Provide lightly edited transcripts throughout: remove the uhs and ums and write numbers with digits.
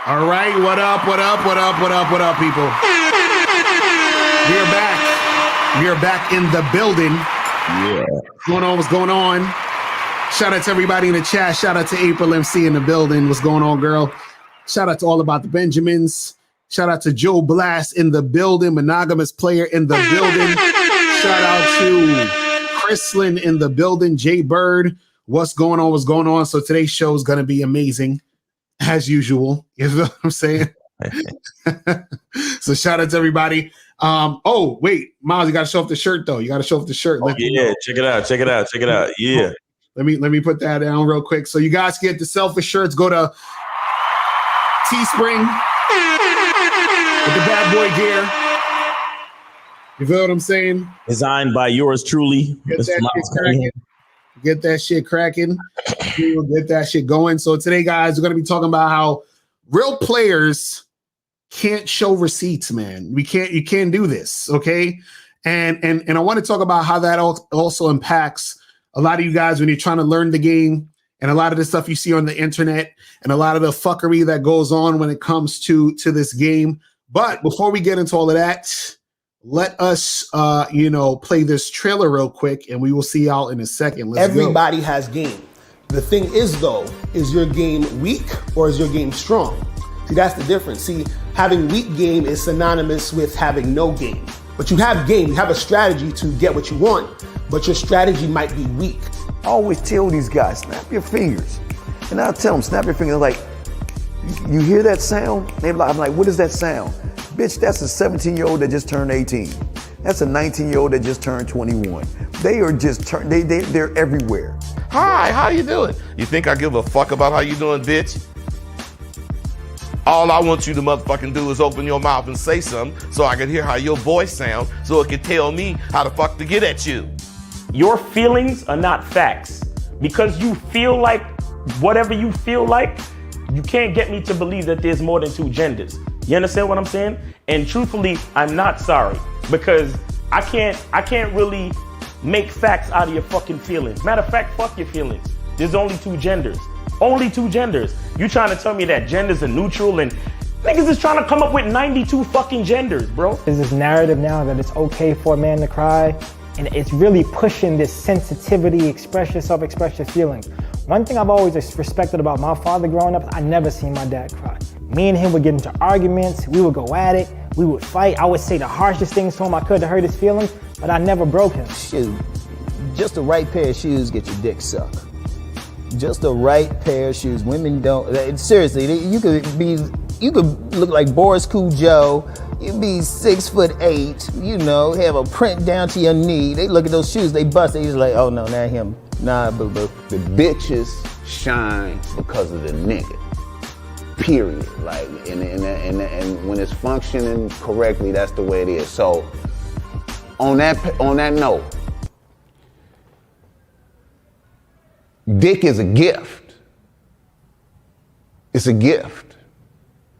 All right, what up, people? We're back. We are back in the building. Yeah. What's going on? Shout out to everybody in the chat. Shout out to April MC in the building. What's going on, girl? Shout out to All About the Benjamins. Shout out to Joe Blast in the building. Monogamous player in the building. Shout out to Chrislyn in the building. Jay Bird. What's going on? So today's show is going to be amazing. As usual, you know what I'm saying? So shout out to everybody. Oh, wait, Miles, you got to show off the shirt, though. You got to show off the shirt. Oh, yeah, check it out. Yeah. Let me put that down real quick. So you guys get the Selfish shirts. Go to Teespring with the bad boy gear. You feel what I'm saying? Designed by yours truly. Get that shit cracking. We'll get that shit going. So today, guys, we're going to be talking about how real players can't show receipts, man. You can't do this, okay? And I want to talk about how that also impacts a lot of you guys when you're trying to learn the game, and a lot of the stuff you see on the internet, and a lot of the fuckery that goes on when it comes to this game. But before we get into all of that, let us, play this trailer real quick, and we will see y'all in a second. Everybody has game. The thing is, though, is your game weak or is your game strong? See, that's the difference. See, having weak game is synonymous with having no game. But you have game, you have a strategy to get what you want, but your strategy might be weak. I always tell these guys, snap your fingers. And I'll tell them, snap your fingers. Like, you hear that sound? I'm like, what is that sound? Bitch, that's a 17-year-old that just turned 18. That's a 19-year-old that just turned 21. They are just they're everywhere. Hi, how you doing? You think I give a fuck about how you doing, bitch? All I want you to motherfucking do is open your mouth and say something so I can hear how your voice sounds so it can tell me how the fuck to get at you. Your feelings are not facts. Because you feel like whatever you feel like, you can't get me to believe that there's more than two genders. You understand what I'm saying? And truthfully, I'm not sorry, because I can't really make facts out of your fucking feelings. Matter of fact, fuck your feelings. There's only two genders. Only two genders. You trying to tell me that genders are neutral and niggas is trying to come up with 92 fucking genders, bro. There's this narrative now that it's okay for a man to cry, and it's really pushing this sensitivity, express yourself, express your feelings. One thing I've always respected about my father growing up, I never seen my dad cry. Me and him would get into arguments, we would go at it, we would fight. I would say the harshest things to him I could to hurt his feelings, but I never broke him. Shoot, just the right pair of shoes get your dick sucked. Just the right pair of shoes. Women don't, seriously, you could look like Boris Cujo, you'd be 6'8", have a print down to your knee. They look at those shoes, they bust, they just like, oh no, not him. Nah, boo-boo. The bitches shine because of the nigga. Period. Like, and when it's functioning correctly, that's the way it is. So, on that note, dick is a gift. It's a gift.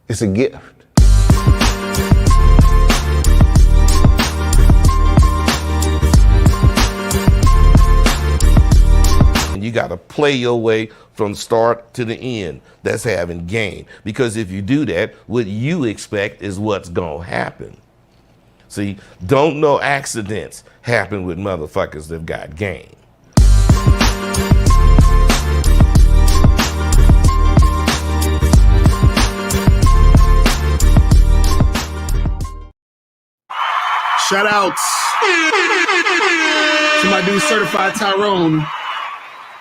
It's a gift. You got to play your way from start to the end. That's having game. Because if you do that, what you expect is what's going to happen. See, don't no accidents happen with motherfuckers that got game. Shoutouts to my dude Certified Tyrone.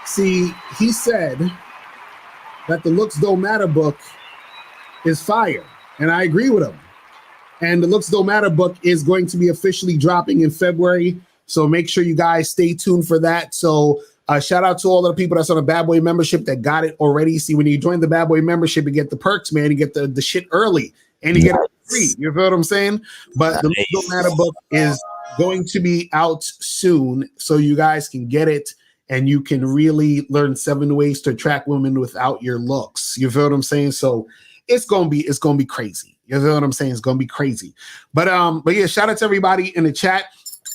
See, he said that the Looks Don't Matter book is fire, and I agree with him. And the Looks Don't Matter book is going to be officially dropping in February, so make sure you guys stay tuned for that. So shout out to all of the people that's on the Bad Boy membership that got it already. See, when you join the Bad Boy membership, you get the perks, man. You get the shit early, and you get it free. You feel what I'm saying? But the Looks Don't Matter book is going to be out soon, so you guys can get it. And you can really learn 7 ways to attract women without your looks. You feel what I'm saying? So it's gonna be crazy. You feel what I'm saying? It's gonna be crazy. But yeah, shout out to everybody in the chat.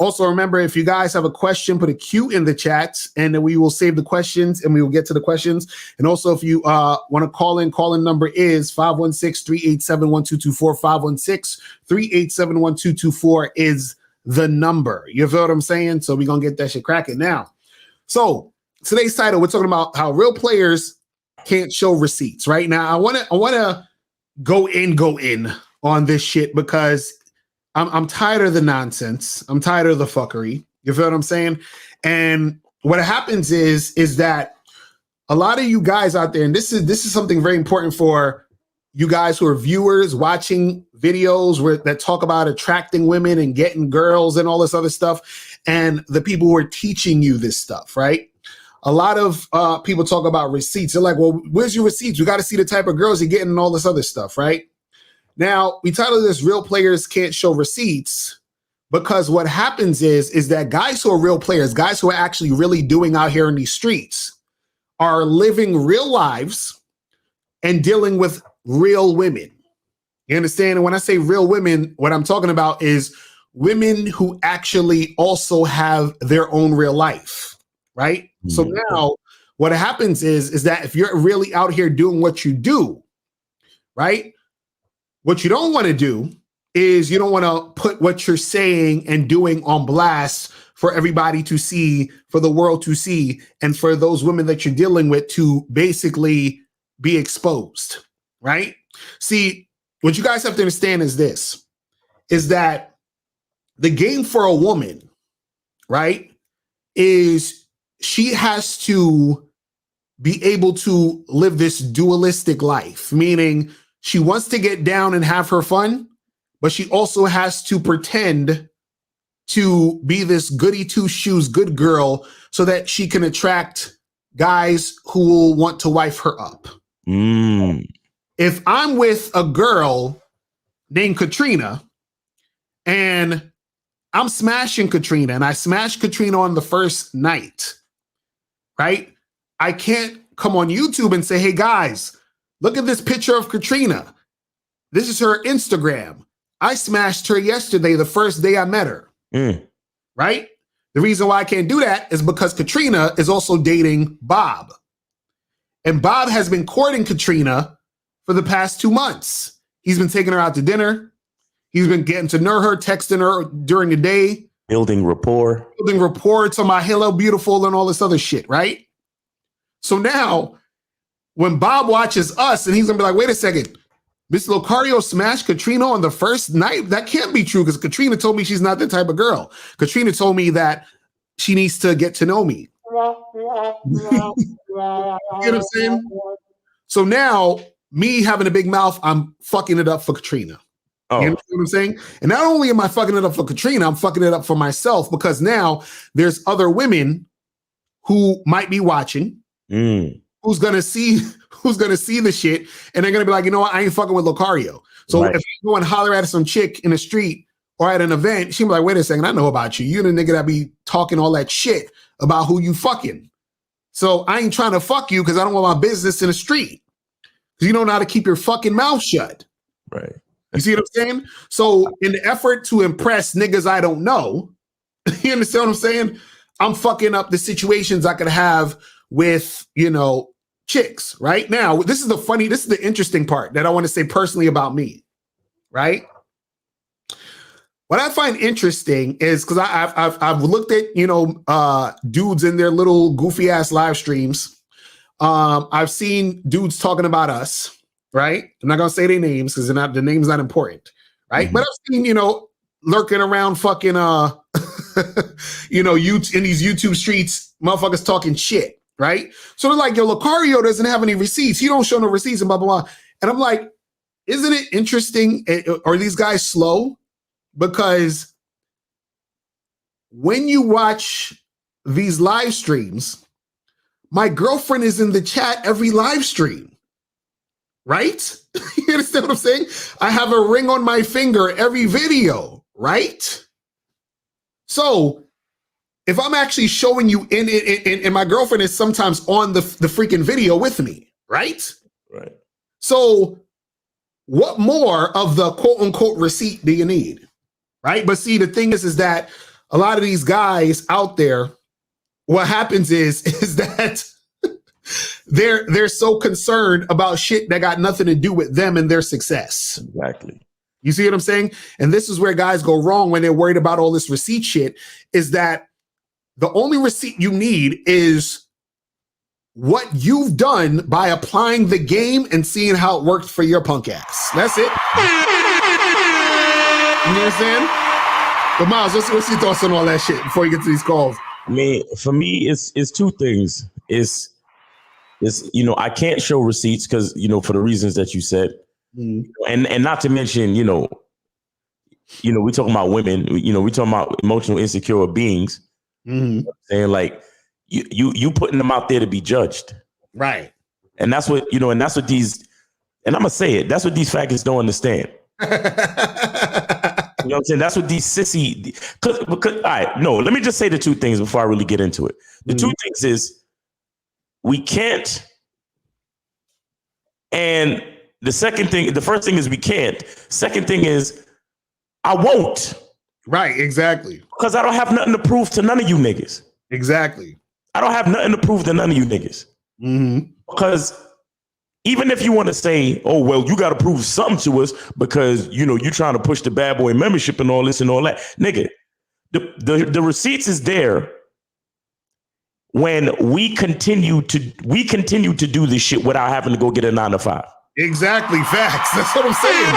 Also, remember, if you guys have a question, put a Q in the chat, and then we will save the questions, and we will get to the questions. And also, if you want to call in number is 516-387-1224. 516-387-1224 is the number. You feel what I'm saying? So we're going to get that shit cracking now. So today's title, we're talking about how real players can't show receipts. Right now, I want to go in on this shit because I'm tired of the nonsense. I'm tired of the fuckery. You feel what I'm saying? And what happens is that a lot of you guys out there, and this is something very important for you guys who are viewers watching videos that talk about attracting women and getting girls and all this other stuff, and the people who are teaching you this stuff, right? A lot of people talk about receipts. They're like, well, where's your receipts? We got to see the type of girls you're getting and all this other stuff, right? Now, we titled this Real Players Can't Show Receipts because what happens is that guys who are real players, guys who are actually really doing out here in these streets, are living real lives and dealing with real women. You understand? And when I say real women, what I'm talking about is women who actually also have their own real life, right? Mm-hmm. So now what happens is that if you're really out here doing what you do, right? What you don't want to do is you don't want to put what you're saying and doing on blast for everybody to see, for the world to see, and for those women that you're dealing with to basically be exposed, right? See, what you guys have to understand is this, is that the game for a woman, right, is she has to be able to live this dualistic life, meaning she wants to get down and have her fun, but she also has to pretend to be this goody two-shoes good girl so that she can attract guys who will want to wife her up. Mm. If I'm with a girl named Katrina and I'm smashing Katrina and I smash Katrina on the first night, right? I can't come on YouTube and say, hey guys, look at this picture of Katrina. This is her Instagram. I smashed her yesterday, the first day I met her. Right? The reason why I can't do that is because Katrina is also dating Bob. And Bob has been courting Katrina for the past 2 months. He's been taking her out to dinner. He's been getting to know her, texting her during the day. Building rapport. Building rapport, talking about hello, beautiful, and all this other shit, right? So now, when Bob watches us, and he's gonna be like, wait a second, Miss Locario smashed Katrina on the first night? That can't be true because Katrina told me she's not the type of girl. Katrina told me that she needs to get to know me. You know what I'm saying? So now, me having a big mouth, I'm fucking it up for Katrina. You know what I'm saying? And not only am I fucking it up for Katrina, I'm fucking it up for myself because now there's other women who might be watching, who's gonna see the shit, and they're gonna be like, you know what, I ain't fucking with Locario. So if you go and holler at some chick in the street or at an event, she'll be like, wait a second, I know about you. You're the nigga that be talking all that shit about who you fucking. So I ain't trying to fuck you because I don't want my business in the street. Because you don't know how to keep your fucking mouth shut. Right. You see what I'm saying? So in the effort to impress niggas I don't know, you understand what I'm saying? I'm fucking up the situations I could have with, you know, chicks, right? Now, this is the interesting part that I want to say personally about me, right? What I find interesting is because I've looked at, you know, dudes in their little goofy ass live streams. I've seen dudes talking about us, right? I'm not gonna say their names because the name's not important, right? Mm-hmm. But I've seen, you know, lurking around fucking you know, in these YouTube streets, motherfuckers talking shit. Right? So they're like, yo, Locario doesn't have any receipts. He don't show no receipts and blah, blah, blah. And I'm like, isn't it interesting? Are these guys slow? Because when you watch these live streams, my girlfriend is in the chat every live stream. Right? You understand what I'm saying? I have a ring on my finger every video. Right? So if I'm actually showing you and my girlfriend is sometimes on the freaking video with me, right? Right. So what more of the quote unquote receipt do you need? Right. But see, the thing is that a lot of these guys out there, what happens is that they're so concerned about shit that got nothing to do with them and their success. Exactly. You see what I'm saying? And this is where guys go wrong when they're worried about all this receipt shit, is that the only receipt you need is what you've done by applying the game and seeing how it worked for your punk ass. That's it. You understand? But Miles, what's your thoughts on all that shit before you get to these calls? I mean, for me, it's two things. It's you know, I can't show receipts because, you know, for the reasons that you said. And not to mention, you know, we talking about women, you know, we talking about emotional insecure beings. And like you putting them out there to be judged. Right. And that's what, you know, and that's what these, and I'm gonna say it, that's what these faggots don't understand. You know what I'm saying? That's what these sissy, because all right, no, let me just say the two things before I really get into it. The two things is we can't, and the first thing is we can't. Second thing is I won't. Right, exactly. Because I don't have nothing to prove to none of you niggas. Exactly. I don't have nothing to prove to none of you niggas. Because even if you want to say, oh, well, you got to prove something to us because, you know, you're trying to push the bad boy membership and all this and all that. Nigga, the receipts is there when we continue to do this shit without having to go get a 9-to-5. Exactly. Facts. That's what I'm saying.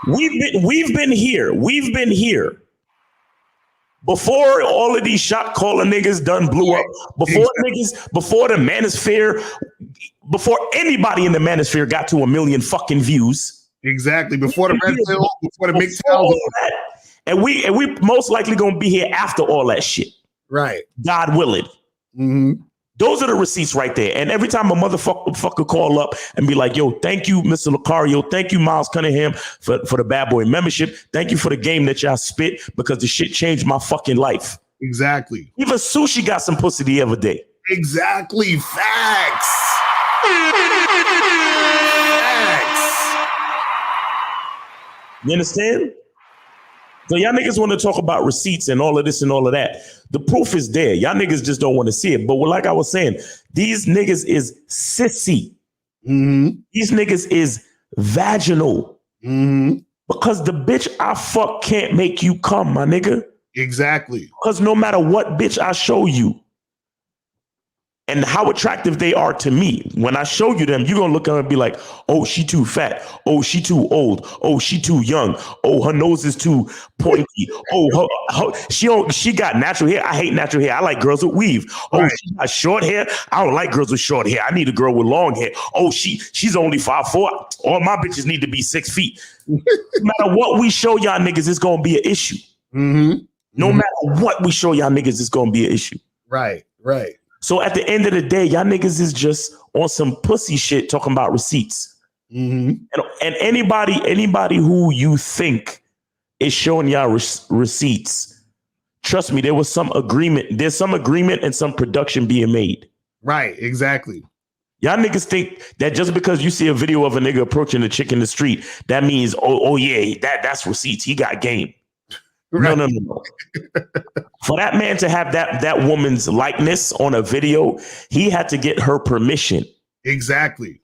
We've been here before all of these shot caller niggas done blew up. Before before the manosphere, before anybody in the manosphere got to 1 million fucking views. Exactly. Before the red pill, before the big towel. And we most likely gonna be here after all that shit. Right. God willing. Those are the receipts right there. And every time a motherfucker call up and be like, yo, thank you, Mr. Locario. Thank you, Miles Cunningham, for the bad boy membership. Thank you for the game that y'all spit because the shit changed my fucking life. Exactly. Even Sushi got some pussy the other day. Exactly. Facts. You understand? So y'all niggas want to talk about receipts and all of this and all of that. The proof is there. Y'all niggas just don't want to see it. But like I was saying, these niggas is sissy. These niggas is vaginal. Because the bitch I fuck can't make you come, my nigga. Exactly. Because no matter what bitch I show you and how attractive they are to me, when I show you them, you're going to look at her and be like, oh, she too fat. Oh, she too old. Oh, she too young. Oh, her nose is too pointy. Oh, she got natural hair. I hate natural hair. I like girls with weave. Oh, right. She got short hair. I don't like girls with short hair. I need a girl with long hair. Oh, she's only 5'4". All my bitches need to be 6 feet. No matter what we show y'all niggas, it's going to be an issue. No matter what we show y'all niggas, it's going to be an issue. Right, right. So at the end of the day, y'all niggas is just on some pussy shit talking about receipts. And anybody who you think is showing y'all receipts, trust me, there was some agreement. There's some agreement and some production being made. Right, exactly. Y'all niggas think that just because you see a video of a nigga approaching a chick in the street, that means, oh yeah, that's receipts. He got game. Right. No. For that man to have that woman's likeness on a video, he had to get her permission. Exactly.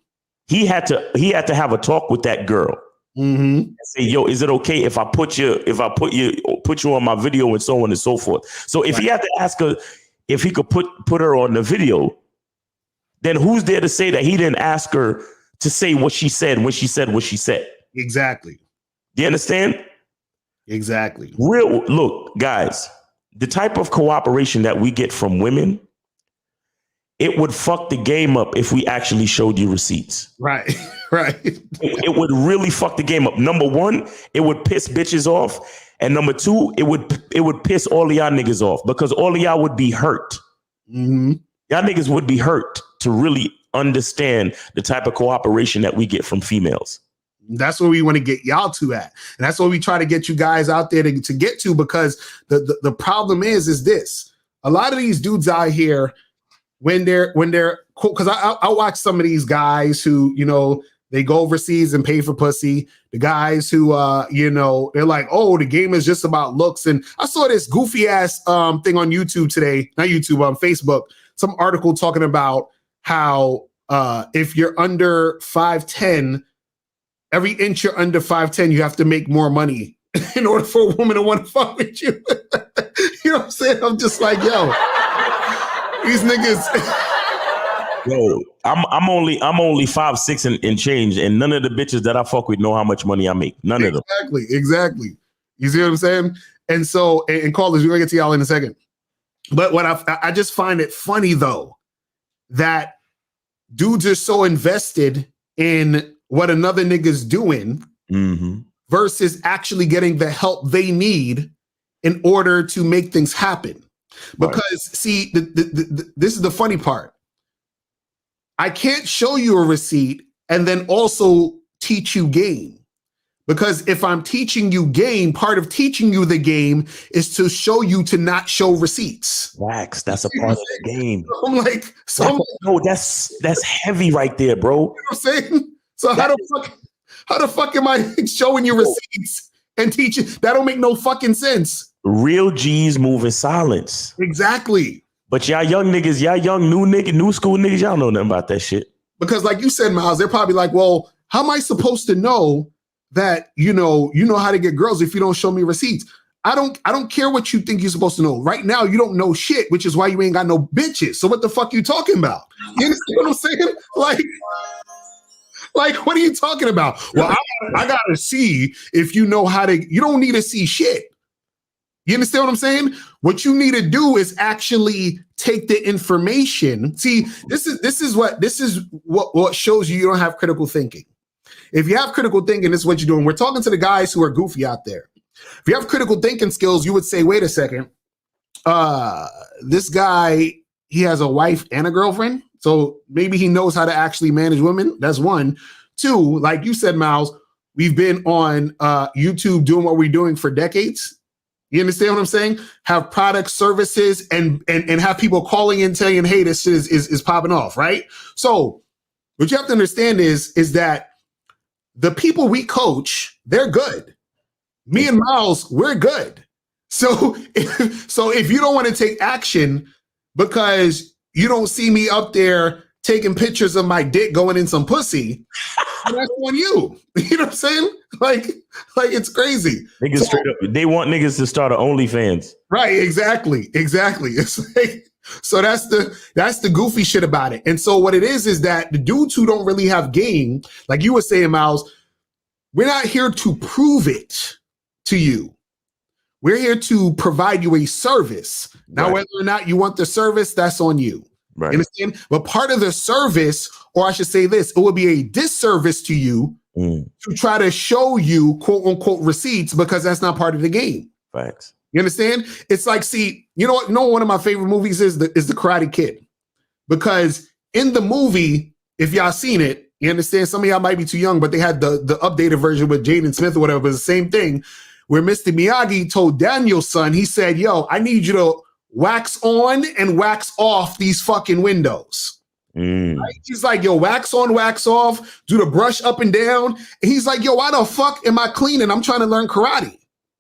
He had to have a talk with that girl. And say, yo, is it okay if I put you on my video and so on and so forth? So if he had to ask her if he could put her on the video, then who's there to say that he didn't ask her to say what she said when she said what she said? Exactly. Do you understand? Exactly. Look, guys, the type of cooperation that we get from women, it would fuck the game up if we actually showed you receipts. Right, right. It would really fuck the game up. Number one, it would piss bitches off. And number two, it would piss all of y'all niggas off because all of y'all would be hurt. Y'all niggas would be hurt to really understand the type of cooperation that we get from females. That's where we want to get y'all to at. And that's what we try to get you guys out there to get to, because the problem is this. A lot of these dudes out here, when they're cool, because I watch some of these guys who, you know, they go overseas and pay for pussy. The guys who, they're like, oh, the game is just about looks. And I saw this goofy ass thing on YouTube today, not YouTube, on Facebook, some article talking about how if you're under 5'10", every inch you're under 5'10", you have to make more money in order for a woman to want to fuck with you. You know what I'm saying? I'm just like, yo, these niggas. Yo, I'm only 5'6" and change, and none of the bitches that I fuck with know how much money I make. None of them. Exactly. You see what I'm saying? And so, and callers, we're gonna get to y'all in a second. But what I just find it funny though, that dudes are so invested in what another nigga's doing versus actually getting the help they need in order to make things happen. Because see, this is the funny part. I can't show you a receipt and then also teach you game. Because if I'm teaching you game, part of teaching you the game is to show you to not show receits. Wax, that's a part of the game. I'm like, no, that's heavy right there, bro. You know what I'm saying? So how the fuck am I showing you receipts and teaching? That don't make no fucking sense. Real G's move in silence. Exactly. But y'all young niggas, new school niggas, y'all know nothing about that shit. Because like you said, Miles, they're probably like, well, how am I supposed to know that you know how to get girls if you don't show me receipts? I don't care what you think you're supposed to know. Right now, you don't know shit, which is why you ain't got no bitches. So what the fuck you talking about? You understand what I'm saying? Like, what are you talking about? Well, I gotta see if you know how to. You don't need to see shit. You understand what I'm saying? What you need to do is actually take the information. See, this is what shows you don't have critical thinking. If you have critical thinking, this is what you're doing. We're talking to the guys who are goofy out there. If you have critical thinking skills, you would say, wait a second, this guy, he has a wife and a girlfriend. So maybe he knows how to actually manage women. That's one. Two, like you said, Miles, we've been on YouTube doing what we're doing for decades. You understand what I'm saying? Have products, services, and have people calling in saying, hey, this shit is popping off, right? So what you have to understand is that the people we coach, they're good. Me and Miles, we're good. So if you don't want to take action because you don't see me up there taking pictures of my dick going in some pussy, that's on you. You know what I'm saying? Like it's crazy. Niggas straight up, they want niggas to start an OnlyFans. Right, exactly. It's like, so that's the goofy shit about it. And so what it is that the dudes who don't really have game, like you were saying, Miles, we're not here to prove it to you. We're here to provide you a service. Now, right. Whether or not you want the service, that's on you. Right. You understand? But part of the service, or I should say this, it would be a disservice to you to try to show you quote unquote receipts because that's not part of the game. Facts. You understand? It's like, see, you know what? One of my favorite movies is the Karate Kid, because in the movie, if y'all seen it, you understand. Some of y'all might be too young, but they had the updated version with Jaden Smith or whatever. But it's the same thing where Mr. Miyagi told Daniel's son, he said, "Yo, I need you to wax on and wax off these fucking windows." Right? He's like, "Yo, wax on, wax off, do the brush up and down." And he's like, "Yo, why the fuck am I cleaning? I'm trying to learn karate."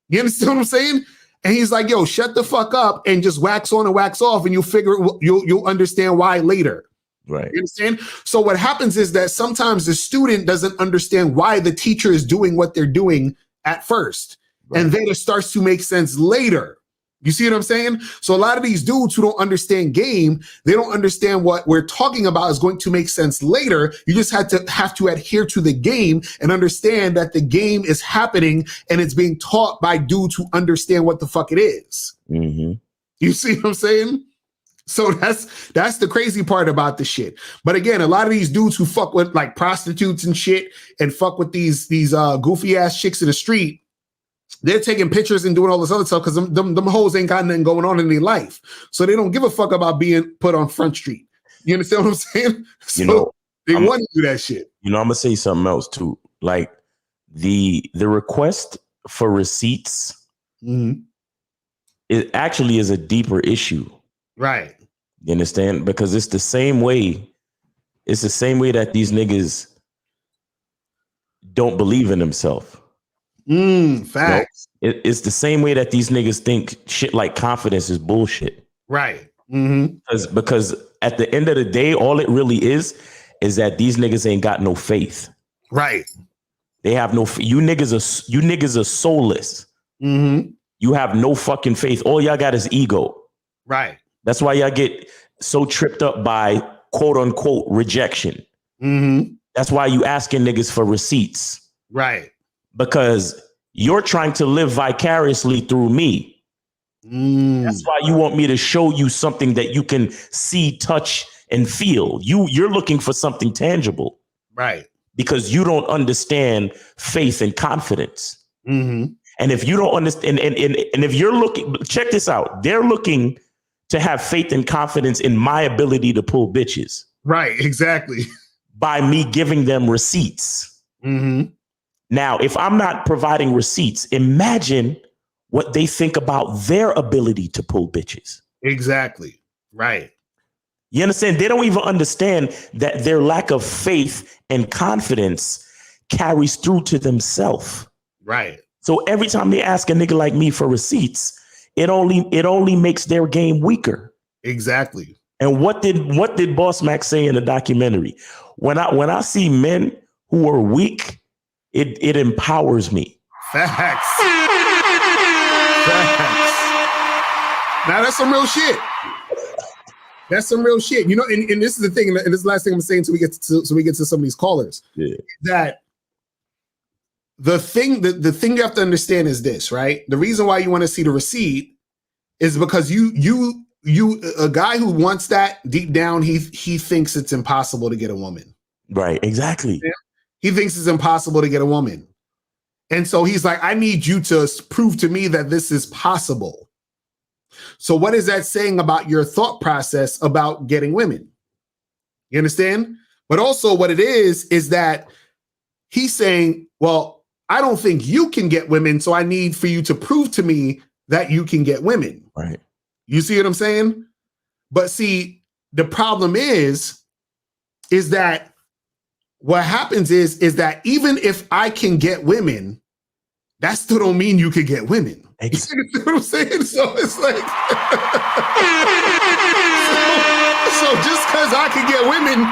You understand what I'm saying? And he's like, "Yo, shut the fuck up and just wax on and wax off, and you'll understand why later." Right. You understand? So what happens is that sometimes the student doesn't understand why the teacher is doing what they're doing at first. Right. And then it starts to make sense later. You see what I'm saying? So a lot of these dudes who don't understand game, they don't understand what we're talking about is going to make sense later. You just have to adhere to the game and understand that the game is happening and it's being taught by dudes who understand what the fuck it is. Mm-hmm. You see what I'm saying? So that's the crazy part about the shit. But again, a lot of these dudes who fuck with like prostitutes and shit and fuck with these goofy ass chicks in the street, they're taking pictures and doing all this other stuff because them hoes ain't got nothing going on in their life. So they don't give a fuck about being put on Front Street. You understand what I'm saying? So they want to do that shit. I'm gonna say something else too. Like the request for receipts, it actually is a deeper issue. Right. You understand? Because it's the same way that these niggas don't believe in himself. Facts. It's the same way that these niggas think shit like confidence is bullshit. Right. Because at the end of the day, all it really is that these niggas ain't got no faith. Right. They have no. You niggas are soulless. You have no fucking faith. All y'all got is ego. Right. That's why y'all get so tripped up by quote unquote rejection. That's why you asking niggas for receipts. Right. Because you're trying to live vicariously through me. That's why you want me to show you something that you can see, touch, and feel. You're looking for something tangible. Right. Because you don't understand faith and confidence. And if you don't understand, and if you're looking, check this out. They're looking to have faith and confidence in my ability to pull bitches. Right. Exactly. By me giving them receipts. Now, if I'm not providing receipts, imagine what they think about their ability to pull bitches. Exactly. Right. You understand? They don't even understand that their lack of faith and confidence carries through to themselves. Right. So every time they ask a nigga like me for receipts, it only makes their game weaker. Exactly. And what did Boss Mac say in the documentary? When I see men who are weak, it empowers me. Facts. Now that's some real shit. That's some real shit. You know, and this is the thing, and this is the last thing I'm saying so we get to some of these callers. Yeah. That the thing you have to understand is this, right? The reason why you want to see the receipt is because you a guy who wants that deep down, he thinks it's impossible to get a woman. Right, exactly. Yeah. He thinks it's impossible to get a woman. And so he's like, I need you to prove to me that this is possible. So what is that saying about your thought process about getting women? You understand? But also what it is that he's saying, well, I don't think you can get women, so I need for you to prove to me that you can get women. Right. You see what I'm saying? But see, the problem is that what happens is that even if I can get women, that still don't mean you can get women. You see what I'm saying? So it's like, so just because I can get women,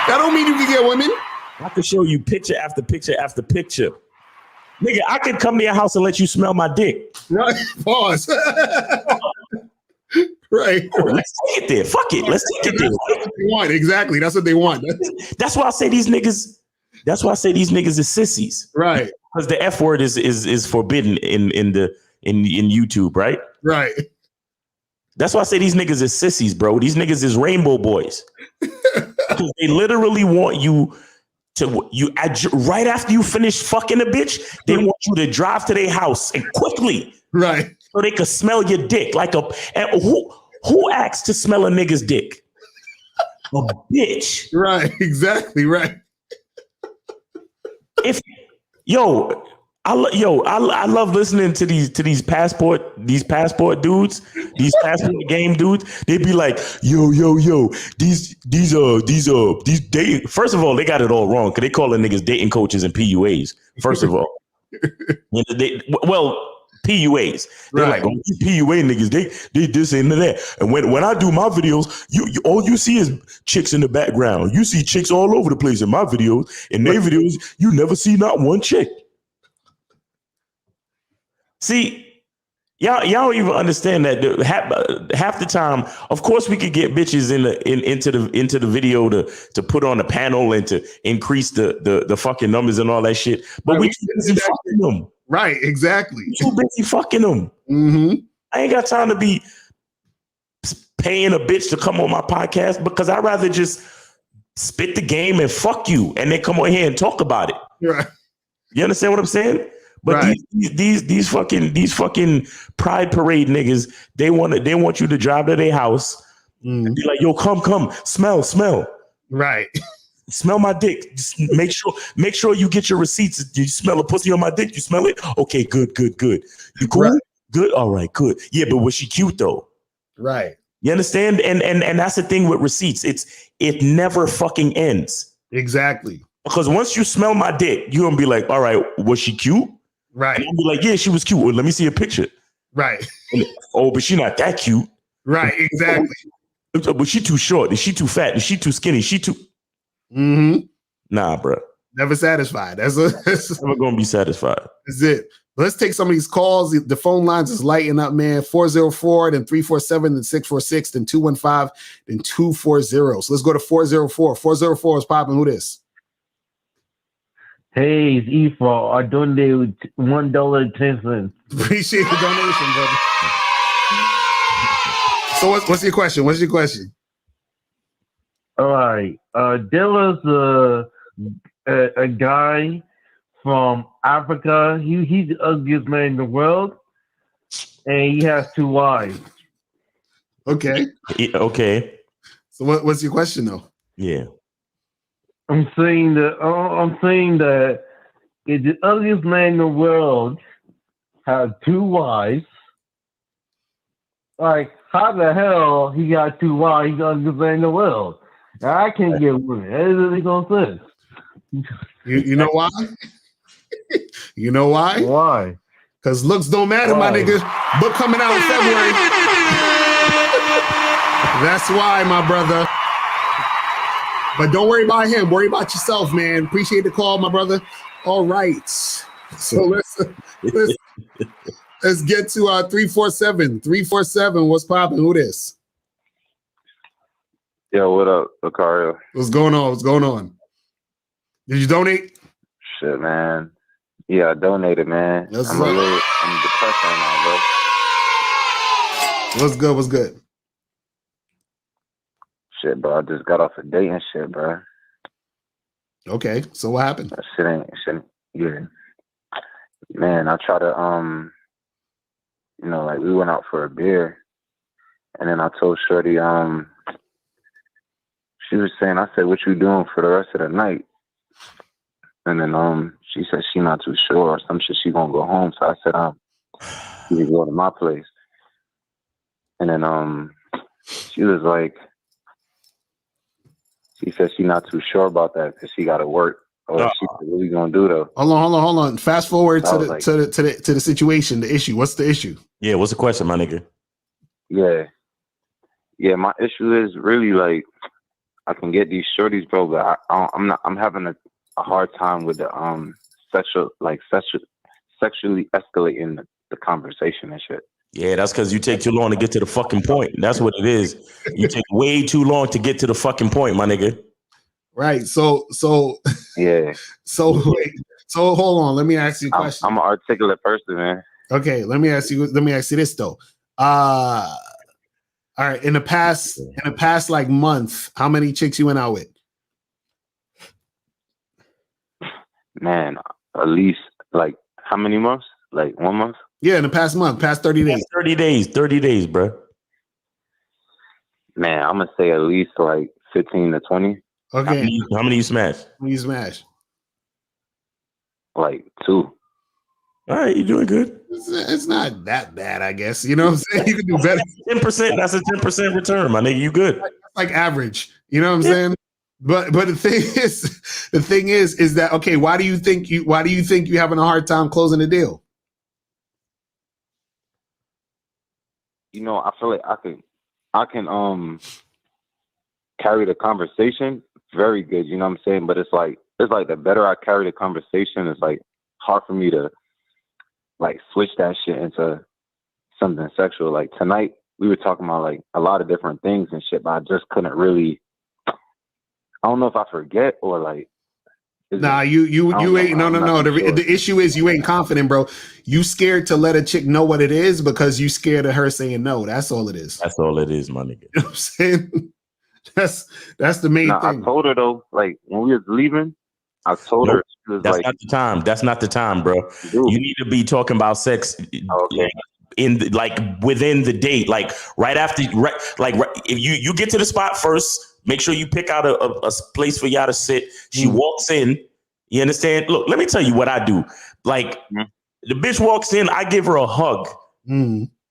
that don't mean you can get women. I could show you picture after picture after picture. Nigga, I could come to your house and let you smell my dick. Right. Pause. Right. Let's take it there. Fuck it. Let's take it there. That's what they want. Exactly. That's what they want. That's why I say these niggas. That's why I say these niggas is sissies. Right. Because the F word is forbidden in YouTube. Right. Right. That's why I say these niggas is sissies, bro. These niggas is rainbow boys. Because they literally want you to right after you finish fucking a bitch, they want you to drive to their house and quickly. Right. So they could smell your dick and who asked to smell a nigga's dick? A bitch. Right. Exactly. Right. I love listening to these passport dudes, these passport game dudes. They be like, yo, these dating. First of all, they got it all wrong because they calling niggas dating coaches and PUAs. First of all, PUAs. They're right. like, oh, these PUA niggas, they this and that. And when I do my videos, you all you see is chicks in the background. You see chicks all over the place in my videos. In their videos, you never see not one chick. See, y'all don't even understand that half the time. Of course, we could get bitches into the video to put on a panel and to increase the fucking numbers and all that shit. But we too busy fucking them. Right, exactly. Too busy fucking them. Mm-hmm. I ain't got time to be paying a bitch to come on my podcast because I'd rather just spit the game and fuck you and then come on here and talk about it. Right. You understand what I'm saying? But right. these fucking pride parade niggas, they want you to drive to their house and be like, yo, come, smell. Right. Smell my dick. Just make sure you get your receipts. You smell a pussy on my dick? You smell it? Okay, good. You cool? Right. Good. All right, good. Yeah, but was she cute though? Right. You understand? And that's the thing with receipts. It never fucking ends. Exactly. Because once you smell my dick, you're gonna be like, all right, was she cute? Right. And I'll be like, yeah, she was cute. Well, let me see a picture. Right. Oh, but she not that cute. Right. Exactly. But she too short. Is she too fat? Is she too skinny? Is she too? Nah, bro. Never satisfied. That's never gonna be satisfied. That's it. Let's take some of these calls. The phone lines is lighting up, man. 404, then 347, then 646, then 215, then 240. So let's go to 404. 404 is popping. Who this? Hey, it's Ephraim. I donated $1.10. Appreciate the donation, brother. So what's your question? What's your question? All right. There was a guy from Africa. He's the ugliest man in the world, and he has 2 wives. Okay. Okay. So what's your question though? Yeah. I'm saying that if the ugliest man in the world has 2 wives, like how the hell he got 2 wives? He's the ugliest man in the world. I can't get women. That really gonna sense. You know why? You know why? Why? Because looks don't matter, my nigga. Book coming out in February. That's why, my brother. But don't worry about him. Worry about yourself, man. Appreciate the call, my brother. All right. So let's get to 347. 347. What's popping? Who this? Yo, what up, Locario? What's going on? What's going on? Did you donate? Shit, man. Yeah, I donated, man. I'm depressed right now, bro. What's good? What's good? Shit, bro. I just got off a date and shit, bro. Okay, so what happened? That shit ain't, yeah. Man, I try to, like we went out for a beer, and then I told Shorty, she was saying, I said, what you doing for the rest of the night? And then she said she not too sure or some shit, she gonna go home. So I said, you can go to my place. And then she was like, she said she not too sure about that because she gotta work. Or she said, what we gonna do though? Hold on. Fast forward to the situation, the issue. What's the issue? Yeah, what's the question, my nigga? Yeah, my issue is really like I can get these shorties, bro, but I'm having a hard time with the sexually escalating the conversation and shit. Yeah, that's because you take too long to get to the fucking point. That's what it is. You take way too long to get to the fucking point, my nigga. Right. So yeah. So wait. So hold on. Let me ask you a question. I'm an articulate person, man. Okay. Let me ask you this though. All right. In the past like month, how many chicks you went out with? Man, at least like how many months? Like 1 month? Yeah, in the past month, past 30 days. 30 days, bro. Man, I'm gonna say at least like 15 to 20. Okay. How many you smash? You smash? Like 2. All right, you're doing good. It's not that bad, I guess. You know what I'm saying? You can do better. 10%. That's a 10% return, my nigga. You good? Like average. You know what I'm saying? But the thing is that okay? Why do you think you're having a hard time closing the deal? You know, I feel like I can carry the conversation very good. You know what I'm saying? But it's like the better I carry the conversation, it's like hard for me to like switch that shit into something sexual. Like tonight, we were talking about like a lot of different things and shit, but I just couldn't really. I don't know if I forget or like. Nah, you ain't no. The issue is you ain't confident, bro. You scared to let a chick know what it is because you scared of her saying no. That's all it is. That's all it is, my nigga. You know what I'm saying? That's the main thing. I told her though, like when we was leaving, I told her she was that's like, not the time. That's not the time, bro. Dude. You need to be talking about sex. Okay. Within the date, like right after, if you get to the spot first. Make sure you pick out a place for y'all to sit. She walks in. You understand? Look, let me tell you what I do. Like, the bitch walks in, I give her a hug.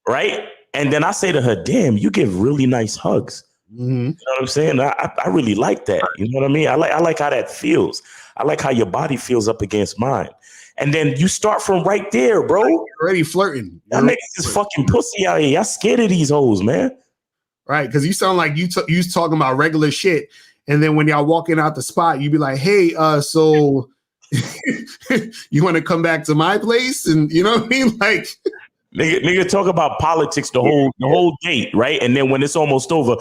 Right? And then I say to her, damn, you give really nice hugs. You know what I'm saying? I really like that. You know what I mean? I like how that feels. I like how your body feels up against mine. And then you start from right there, bro. You're already flirting. That niggas is fucking pussy out here. Y'all scared of these hoes, man. Right, because you sound like you talking about regular shit, and then when y'all walking out the spot, you be like, "Hey, so you want to come back to my place?" And you know what I mean, like. Nigga talk about politics the whole date, right? And then when it's almost over,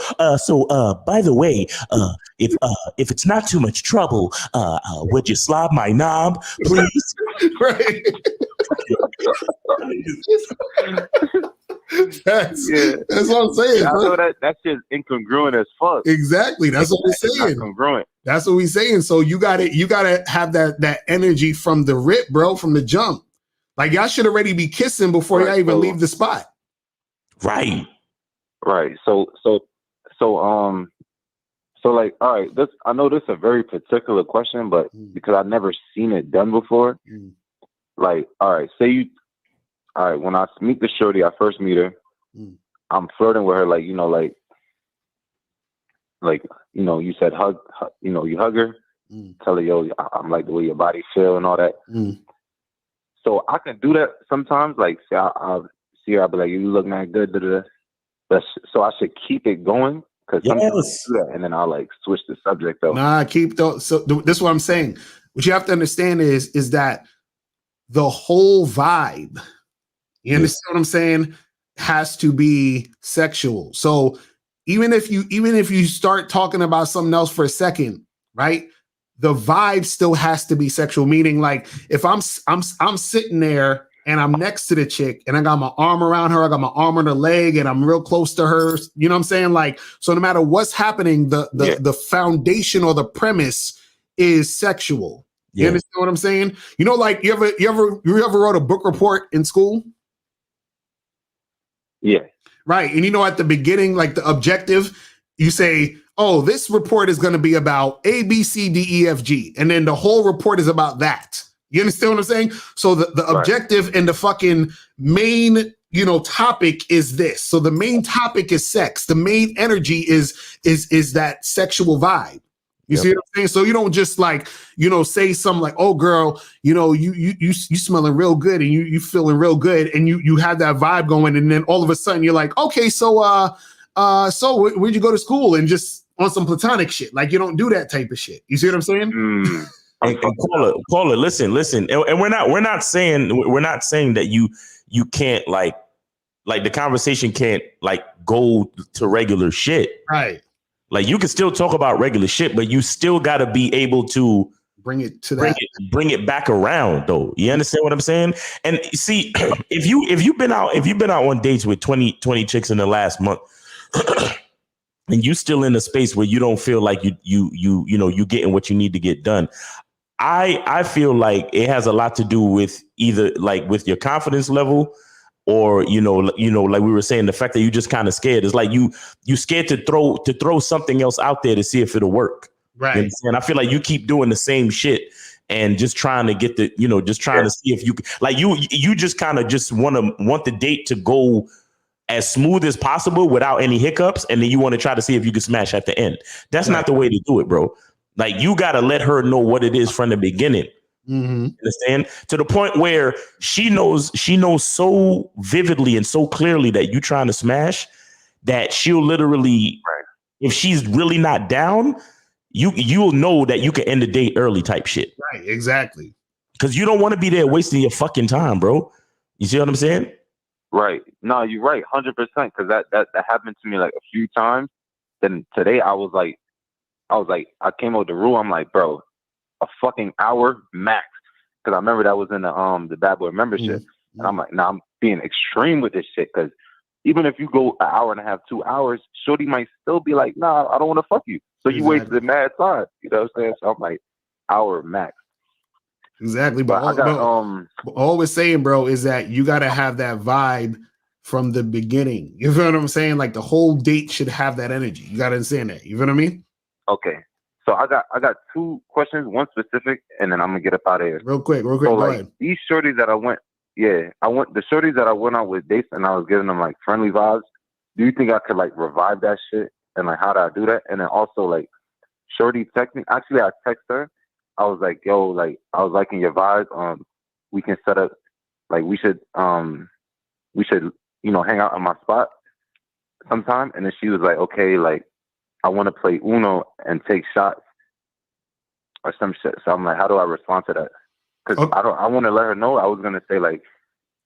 by the way, if it's not too much trouble, would you slob my knob, please? Right. That's what I'm saying. I know that shit's incongruent as fuck. Exactly. That's what we're saying. Congruent. That's what we're saying. So you gotta have that energy from the rip, bro, from the jump. Like y'all should already be kissing before y'all even leave the spot. Right. Right. So like, all right, I know this is a very particular question, but because I've never seen it done before. Like, all right, when I meet the shorty, I first meet her, I'm flirting with her, like, you said hug, you hug her, tell her, yo, I'm like the way your body feel and all that. So I can do that sometimes. Like, say I'll see her, I'll be like, you look not good. But so I should keep it going because sometimes I do that, and then I'll like switch the subject though. Nah, keep those. So this is what I'm saying. What you have to understand is that the whole vibe, you understand what I'm saying, has to be sexual. So even if you start talking about something else for a second, right? The vibe still has to be sexual. Meaning, like, if I'm sitting there and I'm next to the chick and I got my arm around her, I got my arm on her leg, and I'm real close to her. You know what I'm saying? Like, so no matter what's happening, the foundation or the premise is sexual. You understand what I'm saying? You know, like you ever wrote a book report in school? Yeah. Right. And you know, at the beginning, like the objective, you say, oh, this report is going to be about A, B, C, D, E, F, G. And then the whole report is about that. You understand what I'm saying? So the objective and the fucking main, topic is this. So the main topic is sex. The main energy is that sexual vibe. You see what I'm saying? So you don't just like, say something like, oh girl, you smelling real good and you feeling real good and you have that vibe going, and then all of a sudden you're like, okay, so where'd you go to school? And just on some platonic shit. Like, you don't do that type of shit. You see what I'm saying? And call it. Listen. And we're not saying that you can't like the conversation can't like go to regular shit. Right. Like, you can still talk about regular shit, but you still got to be able to bring it back around, though. You understand what I'm saying? And see, if you've been out on dates with 20 chicks in the last month, and you still in a space where you don't feel like you getting what you need to get done, I feel like it has a lot to do with either like with your confidence level, or like we were saying, the fact that you just kind of scared. It's like you scared to throw something else out there to see if it'll work. Right. And I feel like you keep doing the same shit and just trying to get to see if you like you just kind of just want the date to go as smooth as possible without any hiccups, and then you want to try to see if you can smash at the end. That's not the way to do it, bro. Like, you got to let her know what it is from the beginning. Understand? To the point where she knows so vividly and so clearly that you're trying to smash, that she'll literally, if she's really not down, you'll know that you can end the date early type shit. Right, exactly. Because you don't want to be there wasting your fucking time, bro. You see what I'm saying? Right. No, you're right, 100%. Because that happened to me like a few times. Then today I came out the room. I'm like, bro, a fucking hour max. Because I remember that was in the Bad Boy membership. And I'm like, nah, I'm being extreme with this shit. Because even if you go an hour and a half, 2 hours, shorty might still be like, nah, I don't want to fuck you. So you wasted mad time. You know what I'm saying? So I'm like, hour max. Exactly. But all we're saying, bro, is that you got to have that vibe from the beginning. You feel what I'm saying? Like, the whole date should have that energy. You got to understand that. You feel what I mean? Okay. So I got two questions, one specific, and then I'm gonna get up out of here. Real quick. So Go like, ahead. these shorties that the shorties that I went out with dates, and I was giving them like friendly vibes. Do you think I could like revive that shit? And like, how do I do that? And then also, like, shorty text me. Actually, I text her, I was like, yo, like I was liking your vibes. We can set up, like we should hang out in my spot sometime. And then she was like, okay, like I want to play Uno and take shots or some shit. So I'm like, how do I respond to that? Because I want to let her know. I was gonna say like,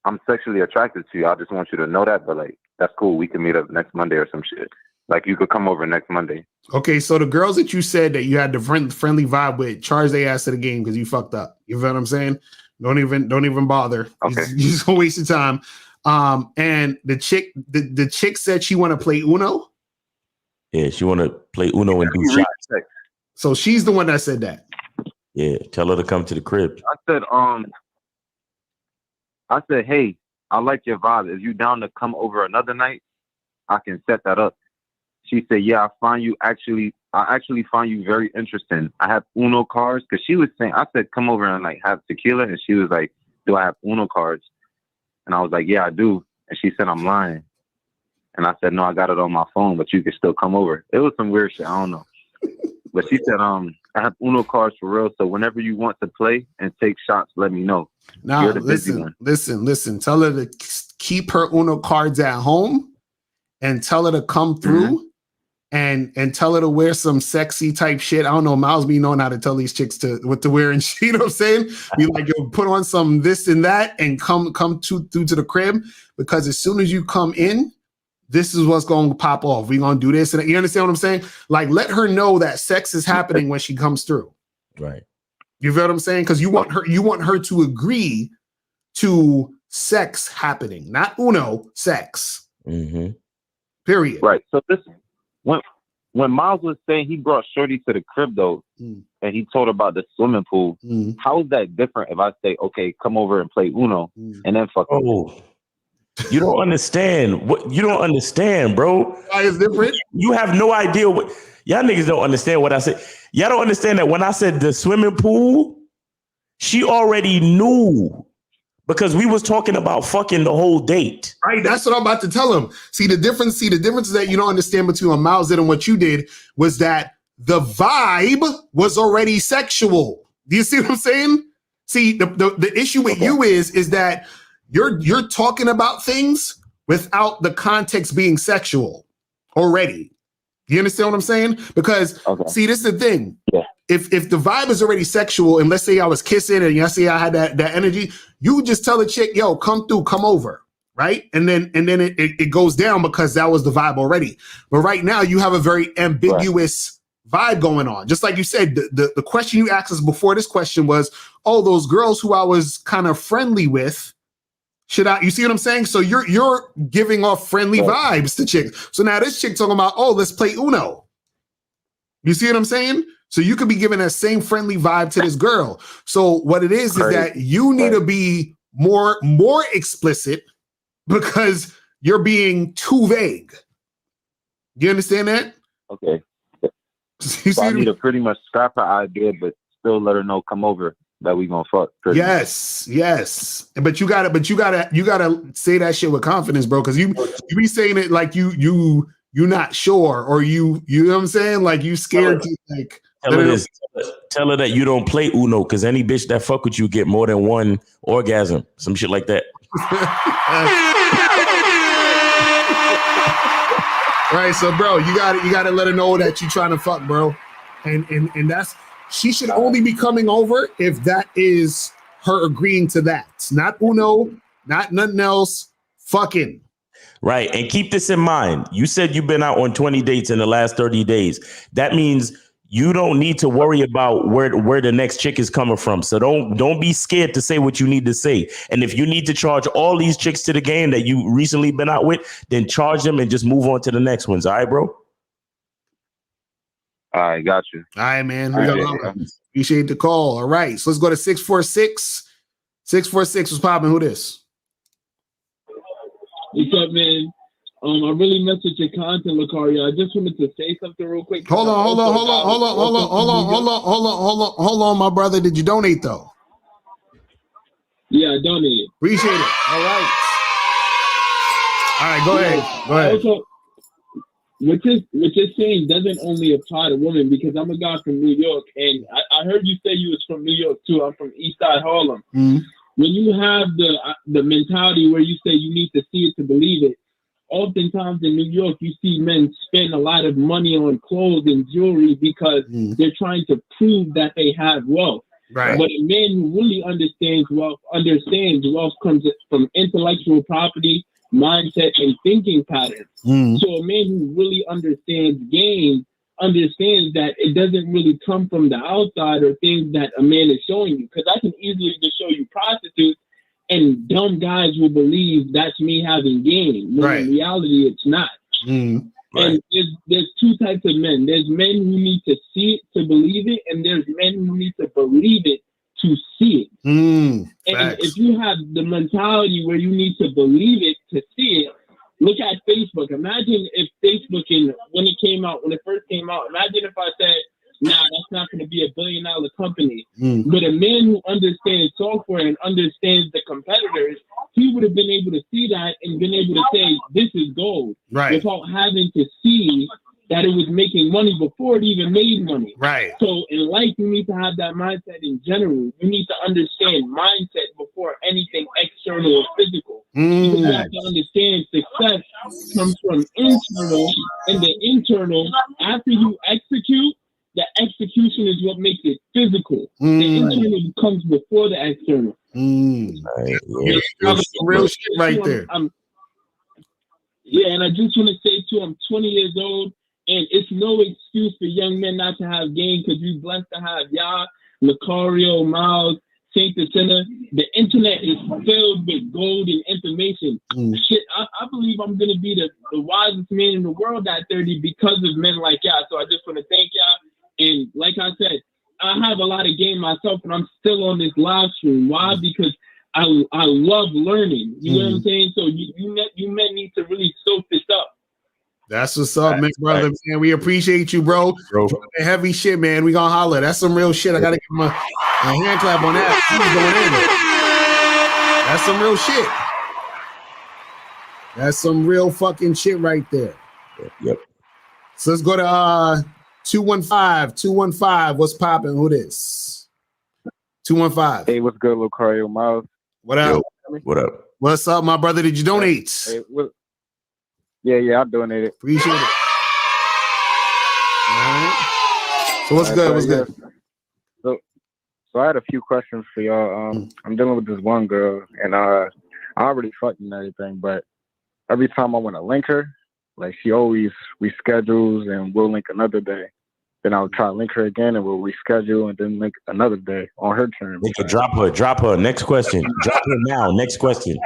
I'm sexually attracted to you. I just want you to know that. But like, that's cool. We can meet up next Monday or some shit. Like you could come over next Monday. Okay, so the girls that you said that you had the friendly vibe with, charge their ass to the game because you fucked up. You feel what I'm saying? Don't even bother. Okay, you just gonna waste your time. And the chick said she want to play Uno. Yeah, she want to play Uno and do shots. So she's the one that said that. Yeah, tell her to come to the crib. I said, hey, I like your vibe. If you down to come over another night, I can set that up. She said, yeah, I actually find you very interesting. I have Uno cards. Because she was saying, I said, come over and like have tequila. And she was like, do I have Uno cards? And I was like, yeah, I do. And she said, I'm lying. And I said, no, I got it on my phone, but you can still come over. It was some weird shit. I don't know. But she said, I have Uno cards for real. So whenever you want to play and take shots, let me know. Now, listen. Tell her to keep her Uno cards at home and tell her to come through and tell her to wear some sexy type shit. I don't know. Miles be knowing how to tell these chicks what to wear and shit. You know what I'm saying? Be like, yo, put on some this and that and come through to the crib, because as soon as you come in, this is what's going to pop off. We're going to do this. And you understand what I'm saying? Like, let her know that sex is happening when she comes through. Right. You feel what I'm saying? Because you want her to agree to sex happening, not Uno, sex. Mm-hmm. Period. Right. So this, when Miles was saying he brought Shorty to the crib though, and he told her about the swimming pool, how is that different if I say, okay, come over and play Uno and then fuck? Oh. You don't understand. You don't understand, bro. Why is different? You have no idea what y'all niggas don't understand what I said. Y'all don't understand that when I said the swimming pool, she already knew because we was talking about fucking the whole date. Right. That's what I'm about to tell him. See, the difference is that you don't understand between what Miles did and what you did was that the vibe was already sexual. Do you see what I'm saying? See, the issue with you is that you're talking about things without the context being sexual already. You understand what I'm saying? Because see, this is the thing. Yeah. If the vibe is already sexual, and let's say I was kissing and I say I had that energy, you just tell the chick, yo, come through, come over. Right. And then it goes down because that was the vibe already. But right now you have a very ambiguous vibe going on. Just like you said, the question you asked us before this question was, oh, those girls who I was kind of friendly with, you see what I'm saying? So you're giving off friendly vibes to chicks. So now this chick talking about, oh, let's play Uno. You see what I'm saying? So you could be giving that same friendly vibe to this girl. So what it is that you need to be more explicit because you're being too vague. Do you understand that? Okay. So I need to pretty much scrap her idea, but still let her know come over. That we gonna fuck. Yes. But you gotta say that shit with confidence, bro. Because you be saying it like you're not sure, or you know what I'm saying? Like you scared to like. Tell her that you don't play Uno because any bitch that fuck with you get more than one orgasm, some shit like that. Right. So, bro, you gotta let her know that you trying to fuck, bro, and that's. She should only be coming over if that is her agreeing to that. Not Uno, not nothing else. Fucking. Right. And keep this in mind. You said you've been out on 20 dates in the last 30 days. That means you don't need to worry about where the next chick is coming from. So don't be scared to say what you need to say. And if you need to charge all these chicks to the game that you recently been out with, then charge them and just move on to the next ones. All right, bro? All right, got you. All right, man. Appreciate the call. All right, so let's go to 646. 646 was popping. Who this? What's up, man? I really messed with your content, Locario. I just wanted to say something real quick. Hold on, my brother. Did you donate though? Yeah, I donated. Appreciate it. All right. Go ahead. what you're saying doesn't only apply to women, because I'm a guy from New York, and I heard you say you was from New York too. I'm from East Side Harlem. Mm-hmm. When you have the mentality where you say you need to see it to believe it, oftentimes in New York you see men spend a lot of money on clothes and jewelry because they're trying to prove that they have wealth. Right. But a man who really understands wealth comes from intellectual property, mindset, and thinking patterns. So a man who really understands game understands that it doesn't really come from the outside or things that a man is showing you. Because I can easily just show you prostitutes, and dumb guys will believe that's me having game. When in reality, it's not. And there's two types of men. There's men who need to see it to believe it, and there's men who need to believe it to see it. And if you have the mentality where you need to believe it to see it, look at Facebook. Imagine if Facebook, when it first came out, imagine if I said, nah, that's not going to be $1 billion company. But a man who understands software and understands the competitors, he would have been able to see that and been able to say, this is gold. Without having to see that it was making money before it even made money. So in life, you need to have that mindset in general. You need to understand mindset before anything external or physical. Because you have to understand success comes from internal, and the internal, after you execute, the execution is what makes it physical. The internal comes before the external. That's some real shit right there. And I just want to say too, I'm 20 years old, and it's no excuse for young men not to have game, because we're blessed to have y'all, Likario, Miles, Saint Center. The internet is filled with gold and information. Shit, I believe I'm going to be the wisest man in the world at 30 because of men like y'all. So I just want to thank y'all. And like I said, I have a lot of game myself, and I'm still on this live stream. Why? Because I love learning. You know what I'm saying? So you men need to really soak this up. That's what's up, man, brother. Man, we appreciate you, bro. Heavy shit, man. We gonna holler. That's some real shit. I gotta give him a hand clap on that. He's going in. That's some real shit. That's some real fucking shit right there. Yep. So let's go to 215. What's popping? Who this? 215. Hey, what's good, Locario? Miles. What up? Yo, what up? What's up, my brother? Did you donate? Hey, yeah, I donated. Appreciate it. All right. So what's good? What's good? So I had a few questions for y'all. I'm dealing with this one girl, and I already fucked and everything, but every time I want to link her, like she always reschedules and we'll link another day. Then I'll try to link her again and we'll reschedule and then link another day on her terms. Drop her. Next question. Drop her now. Next question.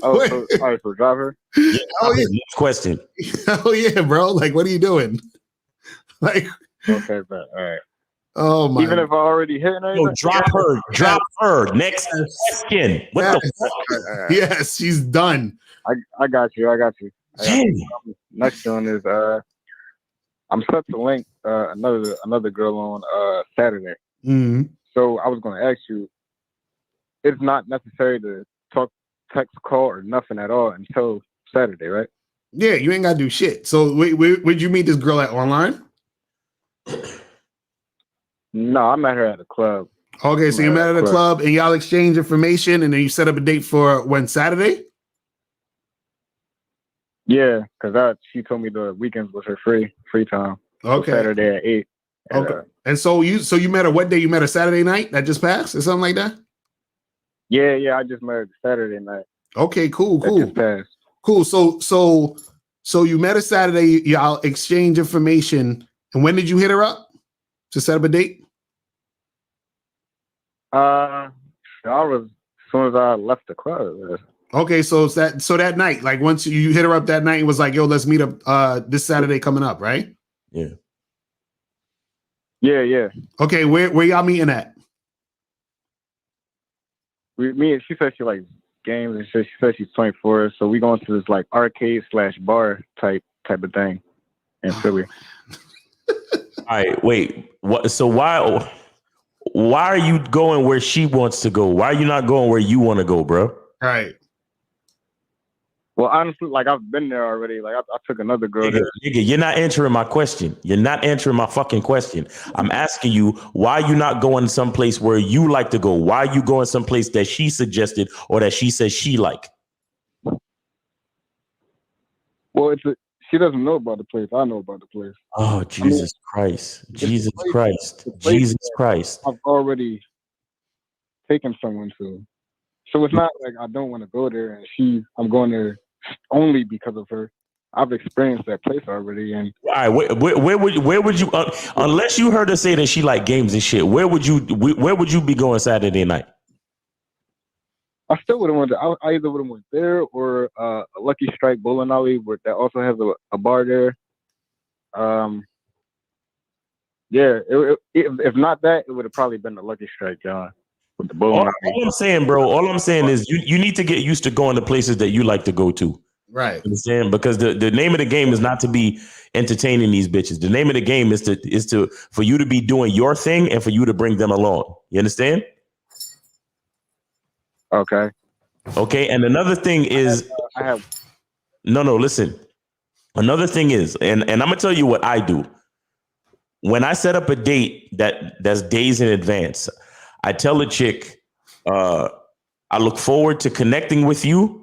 All right, so drop her. Yeah, next question. Oh yeah, bro. Like, what are you doing? Like, okay, but all right. Oh my! Even if I already hit her, drop her. Next question. What the fuck? Yes, she's done. I got you. Next one is I'm set to link another girl on Saturday. So I was going to ask you, it's not necessary to talk, text, call, or nothing at all until Saturday, right? Yeah, you ain't got to do shit. So where'd you meet this girl at? Online? No, I met her at a club. Okay, so you met at a club and y'all exchange information, and then you set up a date for when, Saturday? Yeah, because she told me the weekends was her free time. Okay. So Saturday at 8. Okay. And so you met her what day? You met her Saturday night that just passed or something like that? Yeah, I just met her Saturday night. Okay, cool. That just passed. Cool. So you met her Saturday, y'all exchange information, and when did you hit her up to set up a date? I was as soon as I left the club. Okay, so that night, like once you hit her up that night, it was like, yo, let's meet up this Saturday coming up, right? Yeah. Yeah. Okay, where y'all meeting at? She said she likes games, and she said she's 24, so we going to this like arcade / bar type of thing in Philly. All right, wait. What? So why are you going where she wants to go? Why are you not going where you want to go, bro? Right. Well, honestly, like I've been there already. Like I took another girl Nigga, there. you're not answering my question. You're not answering my fucking question. I'm asking you why you not going someplace where you like to go. Why you going someplace that she suggested or that she says she like? Well, she doesn't know about the place. I know about the place. Oh, Jesus Christ. Jesus Christ. The place Jesus that Christ. I've already taken someone to. So it's not like I don't want to go there and I'm going there only because of her. I've experienced that place already. And All right, where would you unless you heard her say that she like games and shit, where would you be going Saturday night? I still would have went. I either would have went there or a Lucky Strike bowling alley that also has a bar there. Yeah. If not that, it would have probably been the Lucky Strike, John, with the bowling alley. All I'm saying, bro. All I'm saying is you need to get used to going to places that you like to go to. Right. You understand? Because the name of the game is not to be entertaining these bitches. The name of the game is to for you to be doing your thing and for you to bring them along. You understand? Okay. Okay. And another thing is, listen. Another thing is, and I'm gonna tell you what I do. When I set up a date that's days in advance, I tell the chick, I look forward to connecting with you.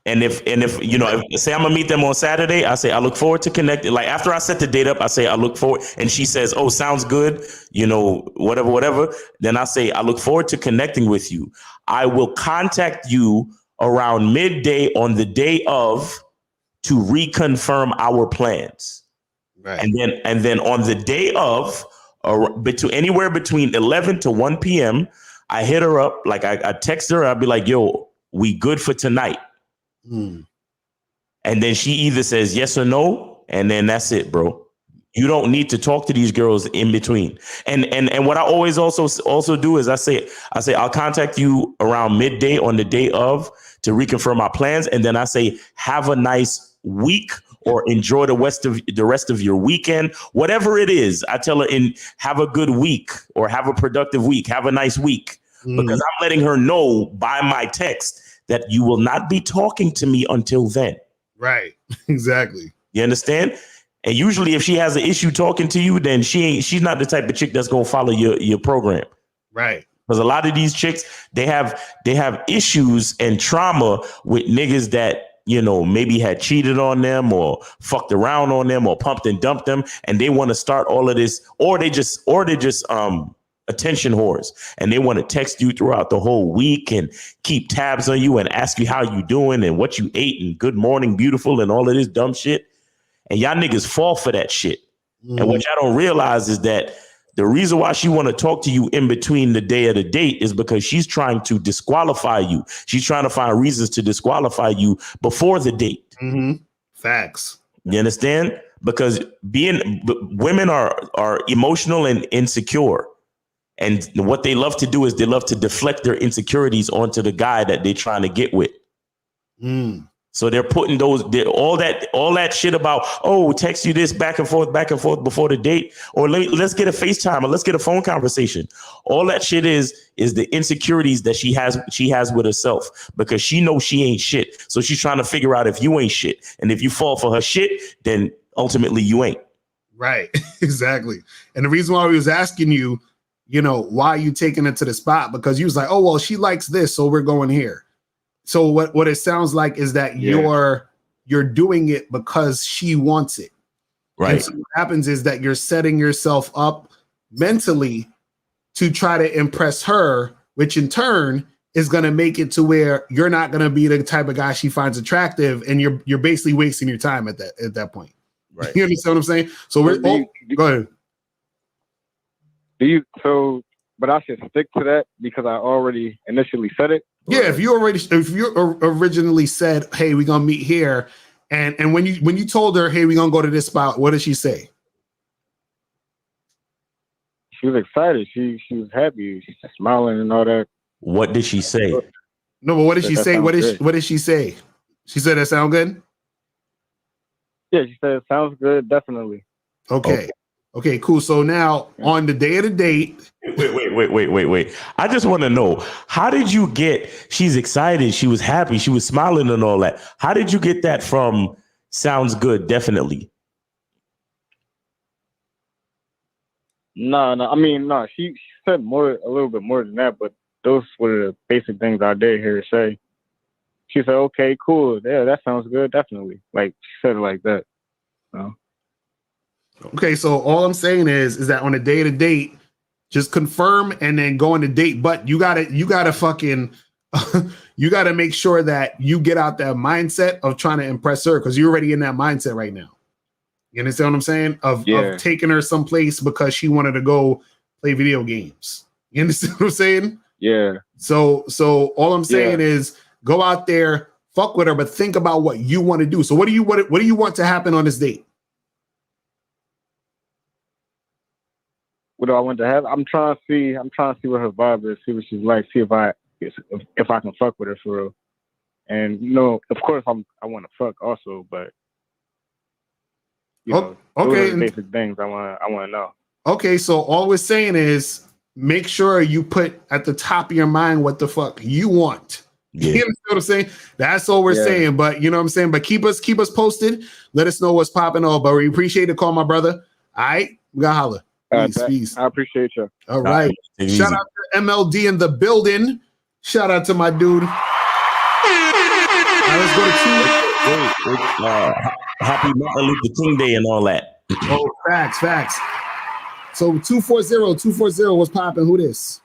And if you know, say I'm gonna meet them on Saturday, I say I look forward to connecting. Like after I set the date up, I say I look forward, and she says, "Oh, sounds good," you know, whatever. Then I say I look forward to connecting with you. I will contact you around midday on the day of to reconfirm our plans. Right. And then on the day of, anywhere between 11 to 1 p.m., I hit her up. Like I text her. I'll be like, "Yo, we good for tonight?" And then she either says yes or no, and then that's it, bro. You don't need to talk to these girls in between. And what I always also do is I say I'll contact you around midday on the day of to reconfirm our plans, and then I say have a nice week or enjoy the rest of your weekend, whatever it is. I tell her have a good week or have a productive week, have a nice week, because I'm letting her know by my text that you will not be talking to me until then. Right. Exactly. You understand? And usually if she has an issue talking to you, then she's not the type of chick that's going to follow your program. Right. Because a lot of these chicks, they have issues and trauma with niggas that, you know, maybe had cheated on them or fucked around on them or pumped and dumped them. And they want to start all of this, or they just attention whores, and they want to text you throughout the whole week and keep tabs on you and ask you how you doing and what you ate and good morning, beautiful, and all of this dumb shit. And y'all niggas fall for that shit. And what y'all don't realize is that the reason why she want to talk to you in between the day of the date is because she's trying to disqualify you. She's trying to find reasons to disqualify you before the date. Facts. You understand? Because women are emotional and insecure. And what they love to do is they love to deflect their insecurities onto the guy that they're trying to get with. So they're putting all that shit about, oh, text you this back and forth before the date, or let's get a FaceTime or let's get a phone conversation. All that shit is the insecurities that she has with herself, because she knows she ain't shit. So she's trying to figure out if you ain't shit, and if you fall for her shit, then ultimately you ain't. Right. Exactly. And the reason why we was asking you, you know, why you taking it to the spot, because you was like, oh, well, she likes this, so we're going here. So what it sounds like is that you're doing it because she wants it. Right. And so what happens is that you're setting yourself up mentally to try to impress her, which in turn is going to make it to where you're not going to be the type of guy she finds attractive, and you're basically wasting your time at that point. Right. You understand what I'm saying? So go ahead. But I should stick to that because I already initially said it. Yeah, if you originally said, "Hey, we're gonna meet here," and when you told her, "Hey, we're gonna go to this spot," what did she say? She was excited. She was happy. She's smiling and all that. What did she say? No, but what did she say? What did she say? She said that sound good? Yeah, she said it sounds good, definitely. Okay. Okay, cool. So now on the day of the date. Wait. I just want to know, how did you get, she's excited, she was happy, she was smiling and all that. How did you get that from sounds good, definitely? No. I mean, no. She said a little bit more than that, but those were the basic things I did hear her say. She said, "Okay, cool. Yeah, that sounds good. Definitely." Like she said it like that. So. Okay, so all I'm saying is that on the day of the date, just confirm and then go on the date. But you gotta fucking you gotta make sure that you get out that mindset of trying to impress her, because you're already in that mindset right now. You understand what I'm saying? Of taking her someplace because she wanted to go play video games. You understand what I'm saying? Yeah. So all I'm saying is go out there, fuck with her, but think about what you want to do. So what do you want to happen on this date? What do I want to have? I'm trying to see what her vibe is, see what she's like, see if I can fuck with her for real. And of course I want to fuck also, but those are the basic things I want to know. Okay, so all we're saying is make sure you put at the top of your mind what the fuck you want. Yeah. You know what I'm saying? That's all we're saying. But you know what I'm saying? But keep us posted. Let us know what's popping off. But we appreciate the call, my brother. All right, we got holla. Peace. I appreciate you. All right. Shout out to MLD in the building. Shout out to my dude. Let's go to Happy Martin Luther King Day and all that. Oh, facts. So 240, what's popping? Who this?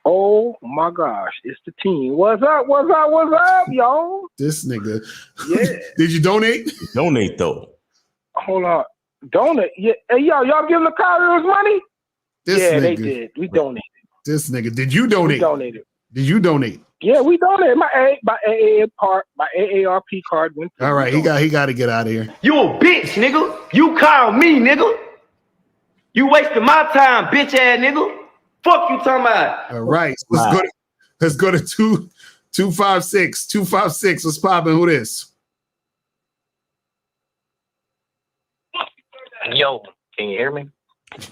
Oh my gosh, it's the team. What's up, y'all? This nigga. Yeah. Did you donate? Donate though. Hold on. Donate. Yeah. Hey, y'all give Likario his money? They did. We donated. This nigga. Did you donate? We donated. Did you donate? Yeah, we donated. My AARP card went through. All right, he got to get out of here. You a bitch, nigga. You call me, nigga. You wasting my time, bitch ass nigga. Fuck you talking about. All right, so let's go to 256. 256. What's popping? Who this? Yo, can you hear me?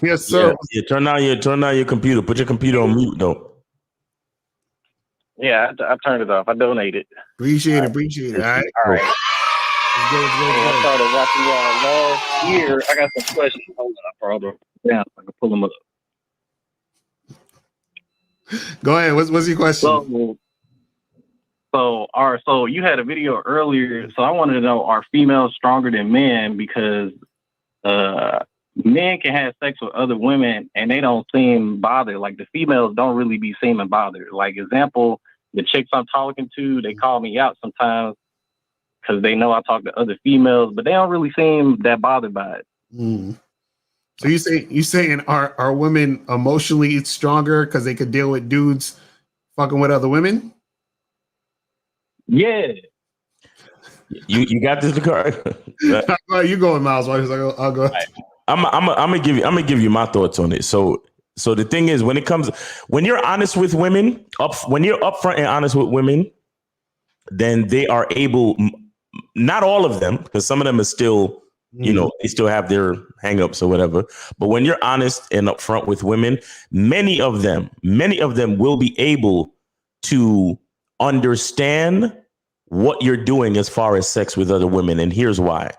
Yes, sir. Yeah, turn on your computer. Put your computer on mute, though. Yeah, I turned it off. I donated. Appreciate it. All right. I started watching y'all last year. I got some questions. Hold on, I probably I can pull them up. Go ahead. What's your question? So you had a video earlier. So I wanted to know, are females stronger than men? Because men can have sex with other women and they don't seem bothered. Like the females don't really be seeming bothered. Like example, the chicks I'm talking to, they call me out sometimes because they know I talk to other females, but they don't really seem that bothered by it. Mm. So you saying are women emotionally stronger because they could deal with dudes fucking with other women? Yeah. You got this, Likario? You going, Miles? I'll go. I'm gonna give you my thoughts on it. So the thing is, when you're honest with women, when you're upfront and honest with women, then they are able. Not all of them, because some of them are still, they still have their hangups or whatever. But when you're honest and upfront with women, many of them will be able to understand what you're doing as far as sex with other women. And here's why.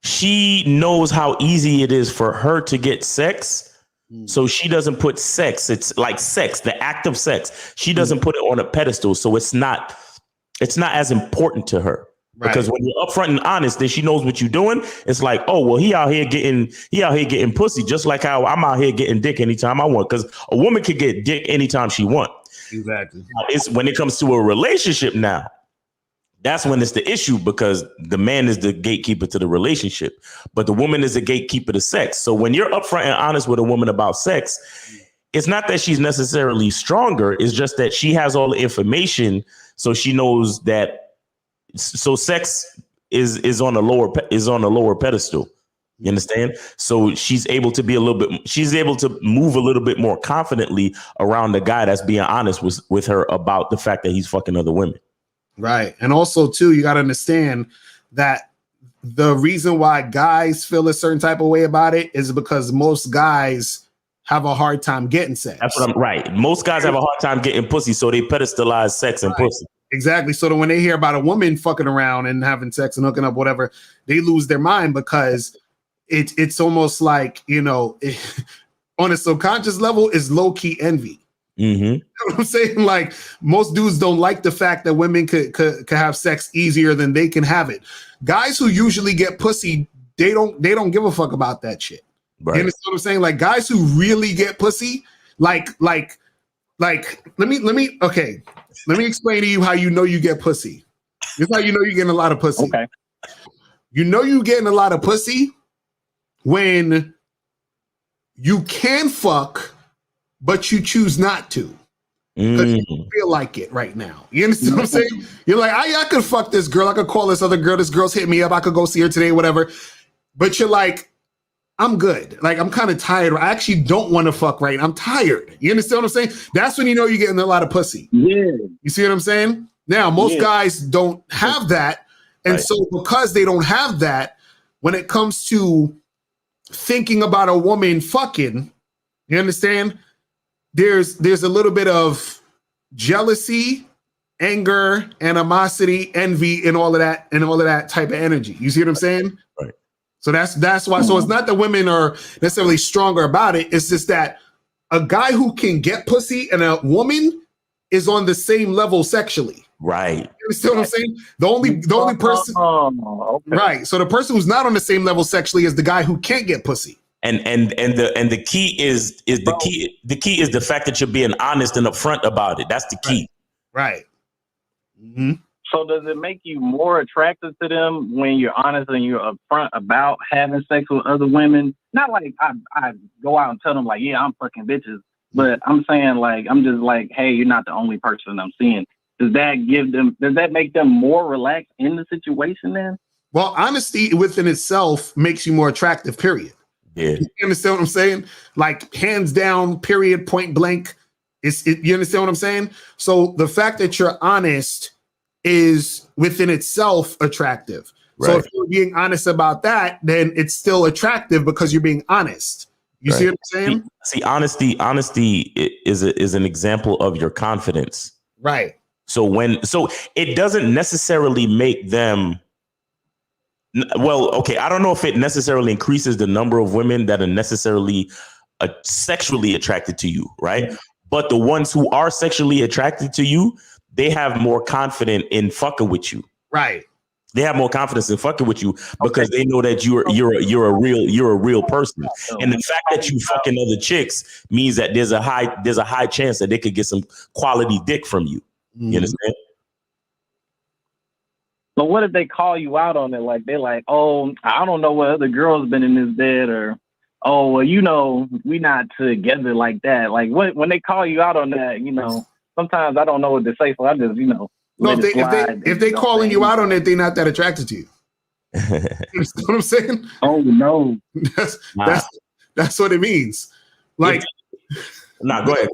She knows how easy it is for her to get sex. So she doesn't put sex. It's like sex, the act of sex. She doesn't put it on a pedestal. So it's not as important to her. Right. Because when you're upfront and honest, then she knows what you're doing. It's like, oh, well, he out here getting pussy, just like how I'm out here getting dick anytime I want. Because a woman can get dick anytime she wants. Exactly. It's when it comes to a relationship now, that's when it's the issue, because the man is the gatekeeper to the relationship, but the woman is the gatekeeper to sex. So when you're upfront and honest with a woman about sex, it's not that she's necessarily stronger. It's just that she has all the information, so she knows that. So sex is on a lower pedestal. You understand? So she's able to move a little bit more confidently around the guy that's being honest with her about the fact that he's fucking other women. Right. And also too, you got to understand that the reason why guys feel a certain type of way about it is because most guys have a hard time getting sex. That's what I'm right. Most guys have a hard time getting pussy, so they pedestalize sex and pussy. Exactly. So that when they hear about a woman fucking around and having sex and hooking up, whatever, they lose their mind because it's almost like, you know, on a subconscious level, is low key envy. Mm-hmm. You know what I'm saying? Like most dudes don't like the fact that women could have sex easier than they can have it. Guys who usually get pussy, they don't give a fuck about that shit. Right. You understand what I'm saying? Like guys who really get pussy, like let me explain to you how you know you get pussy. This is how you know you're getting a lot of pussy. Okay. You know you're getting a lot of pussy when you can fuck, but you choose not to. Because you don't feel like it right now. You understand what I'm saying? You're like, I could fuck this girl. I could call this other girl. This girl's hit me up. I could go see her today, whatever. But you're like, I'm good. Like, I'm kind of tired. I actually don't want to fuck right now. I'm tired. You understand what I'm saying? That's when you know you're getting a lot of pussy. Yeah. You see what I'm saying? Now, most guys don't have that. And so because they don't have that, when it comes to thinking about a woman fucking, you understand? There's a little bit of jealousy, anger, animosity, envy, and all of that type of energy. You see what I'm saying? Right. So that's why. So it's not that women are necessarily stronger about it. It's just that a guy who can get pussy and a woman is on the same level sexually. Right. You understand what I'm saying? The only person. Right. So the person who's not on the same level sexually is the guy who can't get pussy. And the key is the fact that you're being honest and upfront about it. That's the key. Right. Mm-hmm. So does it make you more attractive to them when you're honest and you're upfront about having sex with other women? Not like I go out and tell them like, yeah, I'm fucking bitches, but I'm saying like, I'm just like, hey, you're not the only person I'm seeing. Does that make them more relaxed in the situation then? Well, honesty within itself makes you more attractive, period. Yeah. You understand what I'm saying? Like hands down, period, point blank. You understand what I'm saying? So the fact that you're honest is within itself attractive. Right. So if you're being honest about that, then it's still attractive because you're being honest. You see what I'm saying? See, honesty is an example of your confidence. Right. So it doesn't necessarily make them. Well, okay, I don't know if it necessarily increases the number of women that are necessarily sexually attracted to you, right? Yeah. But the ones who are sexually attracted to you, they have more confidence in fucking with you. Right. They have more confidence in fucking with you because they know that you're a real person. And the fact that you fucking other chicks means that there's a high chance that they could get some quality dick from you. You understand? But what if they call you out on it? Like they're like, oh, I don't know what other girls been in this bed, or oh, well, you know, we not together like that. Like when they call you out on that, you know, sometimes I don't know what to say, so I just, you know. No, if they calling you out on it, they're not that attracted to you. You know what I'm saying? Oh no, that's what it means. Like, go ahead.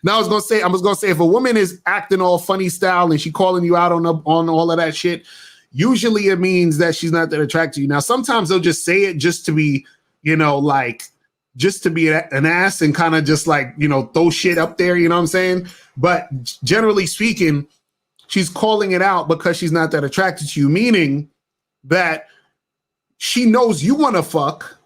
Now I was gonna say, if a woman is acting all funny style and she calling you out on all of that shit, usually it means that she's not that attracted to you. Now sometimes they'll just say it just to be, you know, like just to be an ass and kind of just like, you know, throw shit up there. You know what I'm saying? But generally speaking, she's calling it out because she's not that attracted to you, meaning that she knows you want to fuck,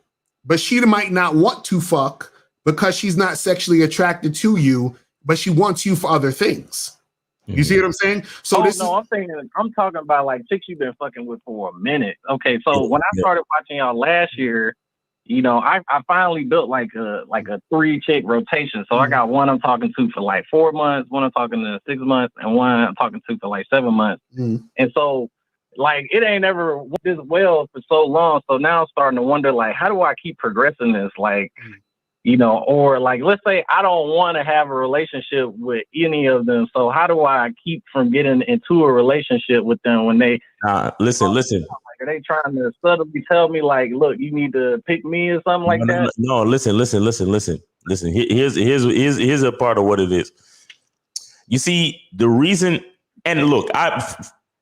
but she might not want to fuck because she's not sexually attracted to you, but she wants you for other things. You see what I'm saying? So I'm talking about like chicks you've been fucking with for a minute. Okay, so when I started watching y'all last year, you know, I finally built like a 3-chick rotation. So I got one I'm talking to for like 4 months, one I'm talking to 6 months, and one I'm talking to for like 7 months. And so like it ain't ever went this well for so long. So now I'm starting to wonder, like, how do I keep progressing this? Like, you know, or like, let's say I don't want to have a relationship with any of them. So how do I keep from getting into a relationship with them when they listen? Like, are they trying to subtly tell me like, look, you need to pick me or something like that? No, listen. Here's a part of what it is. You see, the reason, and look,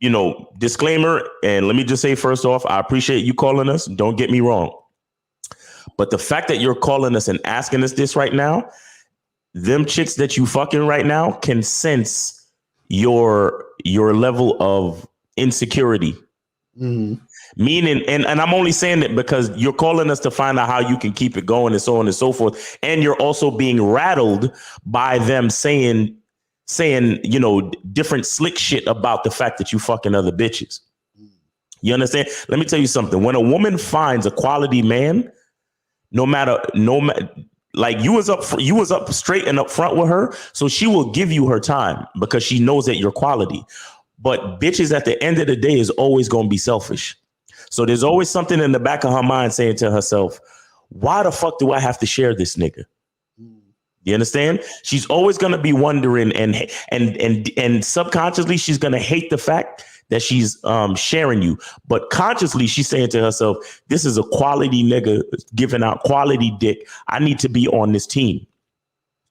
you know, disclaimer, and let me just say first off, I appreciate you calling us. Don't get me wrong. But the fact that you're calling us and asking us this right now, them chicks that you fucking right now can sense your level of insecurity. Meaning, and I'm only saying it because you're calling us to find out how you can keep it going and so on and so forth. And you're also being rattled by them saying, you know, different slick shit about the fact that you fucking other bitches. You understand? Let me tell you something. When a woman finds a quality man, no matter, like you was up straight and up front with her. So she will give you her time because she knows that you're quality. But bitches at the end of the day is always going to be selfish. So there's always something in the back of her mind saying to herself, why the fuck do I have to share this nigga? You understand? She's always going to be wondering and subconsciously she's going to hate the fact that she's sharing you. But consciously she's saying to herself, this is a quality nigga giving out quality dick. I need to be on this team.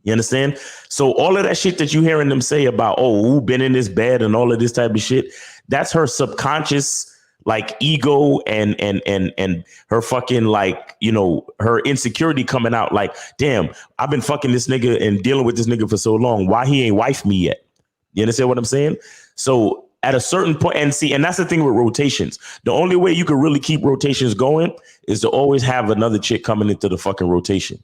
You understand? So all of that shit that you hearing them say about, oh, who been in this bed and all of this type of shit, that's her subconscious like ego and her fucking like, you know, her insecurity coming out like, damn, I've been fucking this nigga and dealing with this nigga for so long. Why he ain't wife me yet? You understand what I'm saying? So at a certain point, and that's the thing with rotations. The only way you can really keep rotations going is to always have another chick coming into the fucking rotation.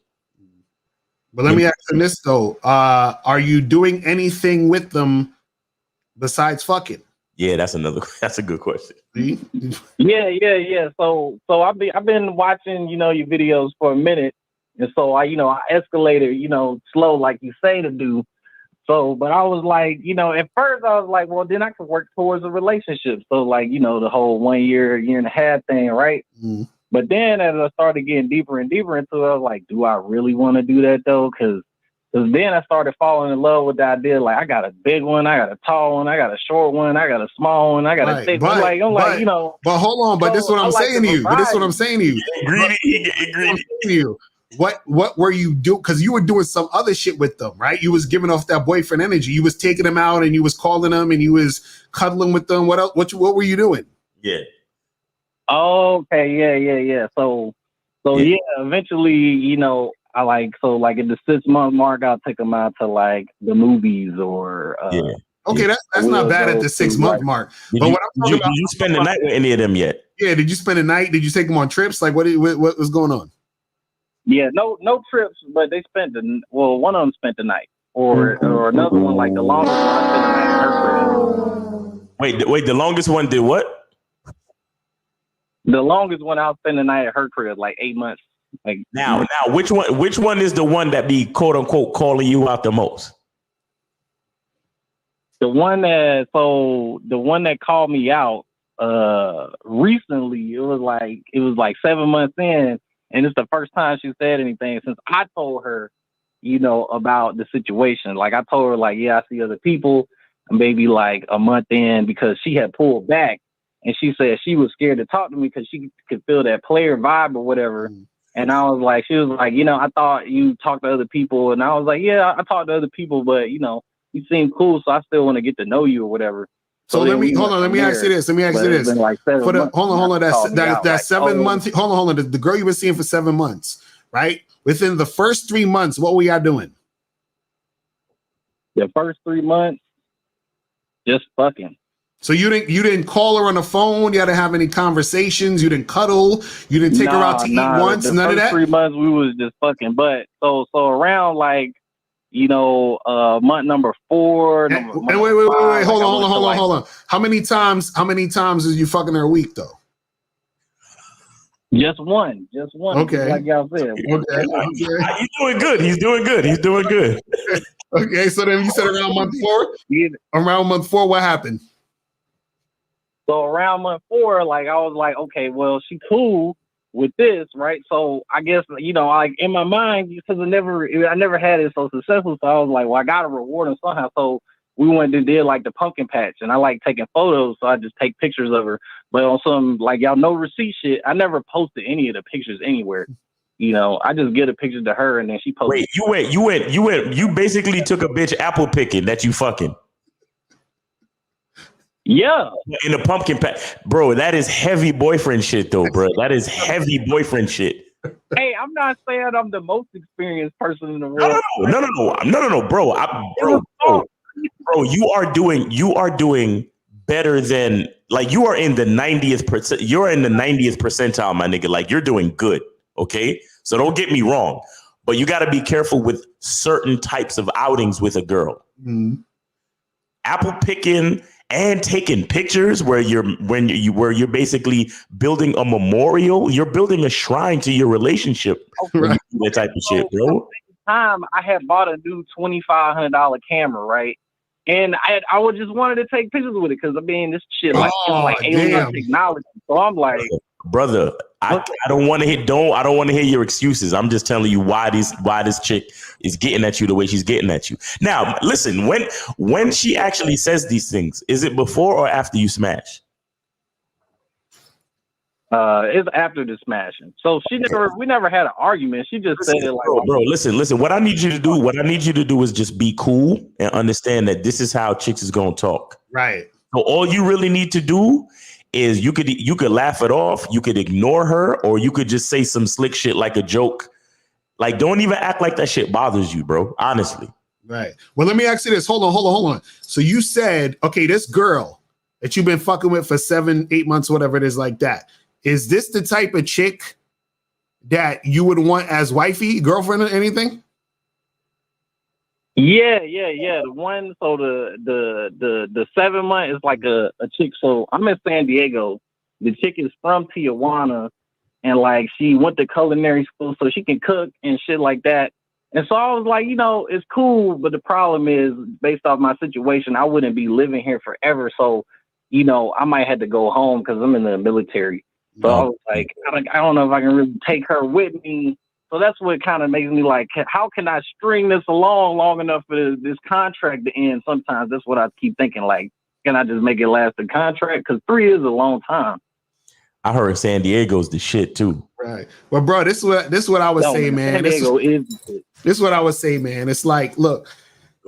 But let me ask you this though: are you doing anything with them besides fucking? Yeah, that's a good question. Yeah. So I've been watching, you know, your videos for a minute, and so I escalated, you know, slow like you say to do. So, but I was like, you know, at first I was like, well, then I could work towards a relationship. So, like, you know, the whole 1 year, year and a half thing, right? But then as I started getting deeper and deeper into it, I was like, do I really want to do that though? Because then I started falling in love with the idea. Like, I got a big one, I got a tall one, I got a short one, I got a small one, I got a thick one. I'm like, you know. But hold on, but this is what I'm saying to you. But this is what I'm saying to you. Greedy. What were you doing? Because you were doing some other shit with them, right? You was giving off that boyfriend energy. You was taking them out and you was calling them and you was cuddling with them. What else? What were you doing? Yeah. Okay. Yeah. So yeah. Eventually, you know, I like at the 6-month mark, I'll take them out to like the movies or. Okay, that's not bad at the 6-month mark. But what I'm talking about, did you spend the night with any of them yet? Yeah. Did you spend the night? Did you take them on trips? Like what was going on? Yeah, no trips, but they spent one of them spent the night, or another one, like the longest one I spent the night in her crib. Wait, the longest one did what? The longest one I'll spend the night at her crib, like 8 months. Like now, which one is the one that be quote unquote calling you out the most? The one that called me out recently, it was like 7 months in. And it's the first time she said anything since I told her, you know, about the situation. Like I told her, like, yeah, I see other people, and maybe like a month in, because she had pulled back and she said she was scared to talk to me because she could feel that player vibe or whatever. And I was like, she was like, you know, I thought you talked to other people. And I was like, yeah, I talked to other people, but you know, you seem cool, so I still want to get to know you or whatever. So let me ask you this. Like hold on. That 7 months. Hold on. The girl you were seeing for 7 months, right? Within the first 3 months, what were y'all doing? The first 3 months, just fucking. So you didn't call her on the phone. You didn't have any conversations. You didn't cuddle. You didn't take her out to eat once. None of that. 3 months we was just fucking. But so around like, you know, month number 4. Wait, hold on. How many times is you fucking her a week though? Just one. Okay. Like y'all said. Okay. He's doing good. He's doing good. Okay, so then you said around month 4? Yeah. Around month 4, what happened? So around month 4, like I was like, okay, well, she cool with this, right? So I guess, you know, like in my mind, because I never had it so successful, so I was like, well, I gotta reward him somehow. So we went and did like the pumpkin patch, and I like taking photos, so I just take pictures of her. But on some like y'all no receipt shit, I never posted any of the pictures anywhere. You know, I just get a picture to her, and then she posted. Wait, you basically took a bitch apple picking that you fucking. Yeah. In a pumpkin patch. Bro, that is heavy boyfriend shit, though, bro. That is heavy boyfriend shit. Hey, I'm not saying I'm the most experienced person in the world. No, bro. Bro, you are doing better than, like, you are in the 90th%. You're in the 90th percentile, my nigga. Like, you're doing good. Okay, so don't get me wrong, but you got to be careful with certain types of outings with a girl. Mm-hmm. Apple picking and taking pictures where you're basically building a memorial. You're building a shrine to your relationship. When you do that type of shit, bro. Time I had bought a new $2,500 camera, right? And I would just wanted to take pictures with it because I mean this shit like it's like alien technology. So I'm like, brother, I don't want to hear your excuses. I'm just telling you why this chick is getting at you the way she's getting at you. Now, listen, when she actually says these things, is it before or after you smash? It's after the smashing. So we never had an argument. She just said it like, bro, listen. What I need you to do is just be cool and understand that this is how chicks is gonna talk. Right. So all you really need to do is you could laugh it off, you could ignore her, or you could just say some slick shit like a joke. Like, don't even act like that shit bothers you, bro. Honestly. Right. Well, let me ask you this. Hold on. So you said, okay, this girl that you've been fucking with for 7-8 months, whatever it is, like that. Is this the type of chick that you would want as wifey, girlfriend, or anything? Yeah. The one, so the 7 month is like a chick. So I'm in San Diego. The chick is from Tijuana, and like she went to culinary school, so she can cook and shit like that. And so I was like, it's cool, but the problem is, based off my situation, I wouldn't be living here forever. So, I might have to go home because I'm in the military. So I was like, I don't know if I can really take her with me. So that's what kind of makes me like, how can I string this along long enough for this contract to end? Sometimes that's what I keep thinking. Like, can I just make it last the contract? Because 3 is a long time. I heard San Diego's the shit too. Right. Well, bro, this is what I would say, man. This is what I would say, man. It's like, look,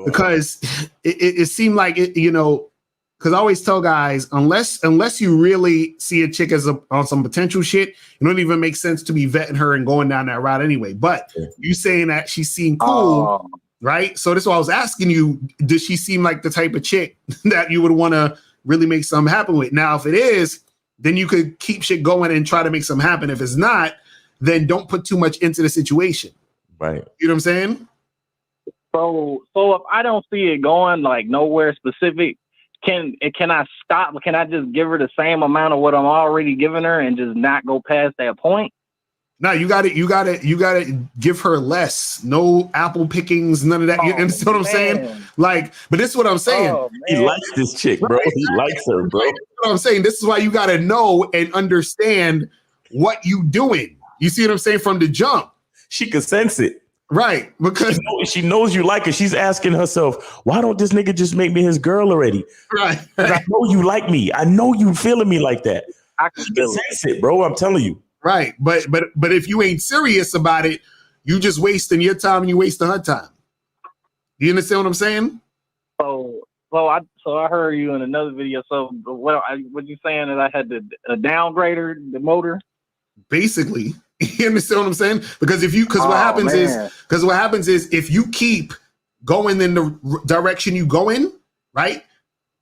because it seemed like it, because I always tell guys, unless you really see a chick as on some potential shit, it don't even make sense to be vetting her and going down that route anyway. But you saying that she seemed cool, right? So this is why I was asking you, does she seem like the type of chick that you would want to really make something happen with? Now, if it is, then you could keep shit going and try to make something happen. If it's not, then don't put too much into the situation. Right. You know what I'm saying? So if I don't see it going like nowhere specific, can I stop? Can I just give her the same amount of what I'm already giving her and just not go past that point? No, you got to give her less. No apple pickings, none of that. You understand what I'm saying? Like, but this is what I'm saying. He likes this chick, bro. He likes her, bro. This is what I'm saying. This is why you got to know and understand what you doing. You see what I'm saying? From the jump. She could sense it. Right. Because she knows you like her. She's asking herself, why don't this nigga just make me his girl already? Right. I know you like me. I know you feeling me like that. I can sense it, bro. I'm telling you. Right. But if you ain't serious about it, you just wasting your time and you wasting her time. You understand what I'm saying? So I heard you in another video. So what you saying that I had to downgrade her, the motor? Basically. You understand what I'm saying? Because what happens is if you keep going in the direction you go in, right?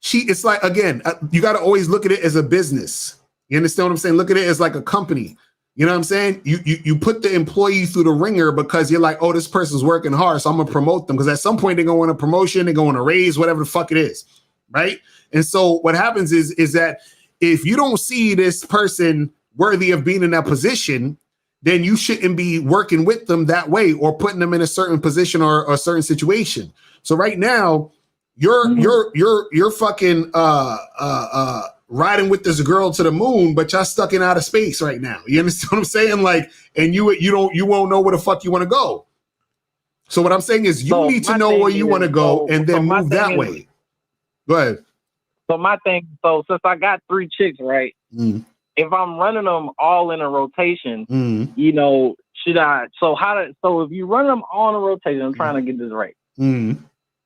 It's like, again, you got to always look at it as a business. You understand what I'm saying? Look at it as like a company. You know what I'm saying? You put the employee through the ringer because you're like, oh, this person's working hard, so I'm gonna promote them because at some point they're gonna want a promotion, they're gonna want a raise, whatever the fuck it is, right? And so what happens is that if you don't see this person worthy of being in that position, then you shouldn't be working with them that way or putting them in a certain position or a certain situation. So right now, you're fucking riding with this girl to the moon, but y'all stuck in outer space right now. You understand what I'm saying? Like, and you won't know where the fuck you want to go. So what I'm saying is you need to know where you want to go and then move that way. Go ahead. So my thing, since I got 3 chicks, right? If I'm running them all in a rotation, should I? So if you run them all in a rotation, I'm trying to get this right.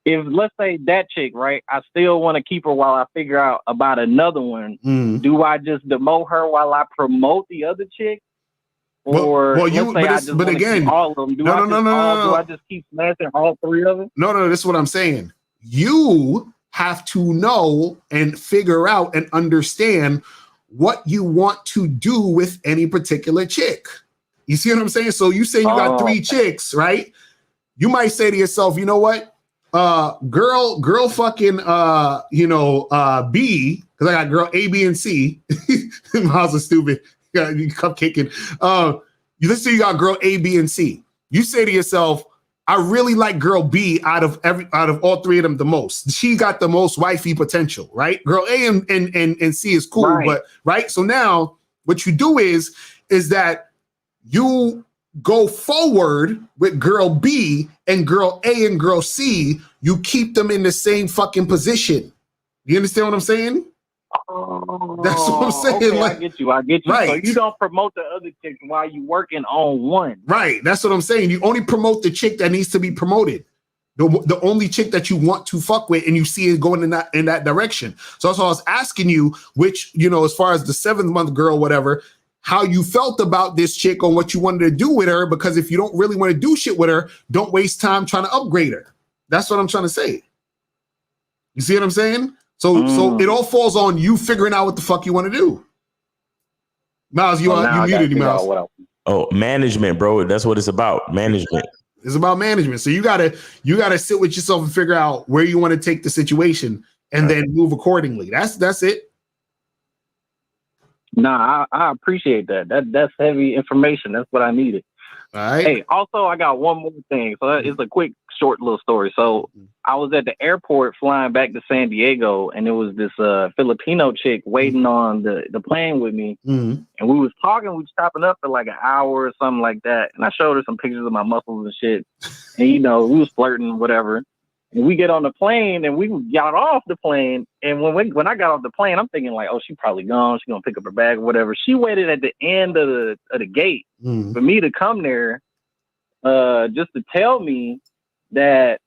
if let's say that chick, right, I still want to keep her while I figure out about another one. Do I just demote her while I promote the other chick? Or but again, all of them. Do I just keep smashing all three of them? No, this is what I'm saying. You have to know and figure out and understand what you want to do with any particular chick. You see what I'm saying? So you say you got 3 chicks, right? You might say to yourself, you know what? Girl fucking B, because I got girl A, B, and C. Miles is stupid. You cupcaking. Let's say you got girl A, B, and C. You say to yourself, I really like girl B out of all 3 of them the most. She got the most wifey potential, right? Girl A and C is cool, right. But right. So now what you do is that you go forward with girl B and girl A and girl C. You keep them in the same fucking position. You understand what I'm saying? That's what I'm saying. Okay, like, I get you. Right. So you don't promote the other chick while you working on one. Right. That's what I'm saying. You only promote the chick that needs to be promoted. The only chick that you want to fuck with and you see it going in that direction. So that's why I was asking you, which, as far as the 7th month girl, whatever, how you felt about this chick on what you wanted to do with her, because if you don't really want to do shit with her, don't waste time trying to upgrade her. That's what I'm trying to say. You see what I'm saying? So it all falls on you figuring out what the fuck you want to do. Miles, you muted, Miles. Oh, management, bro. That's what it's about. Management. It's about management. So you gotta sit with yourself and figure out where you want to take the situation and then move accordingly. That's it. Nah, I appreciate that. That's heavy information. That's what I needed. All right. Hey, also I got one more thing. So it's a quick, short little story. So I was at the airport flying back to San Diego, and there was this Filipino chick waiting on the plane with me. And we was talking, we was chopping up for like an hour or something like that. And I showed her some pictures of my muscles and shit. And we was flirting, whatever. And we get on the plane and we got off the plane. And when I got off the plane, I'm thinking like, oh, she probably gone. She's going to pick up her bag or whatever. She waited at the end of the gate for me to come there just to tell me that,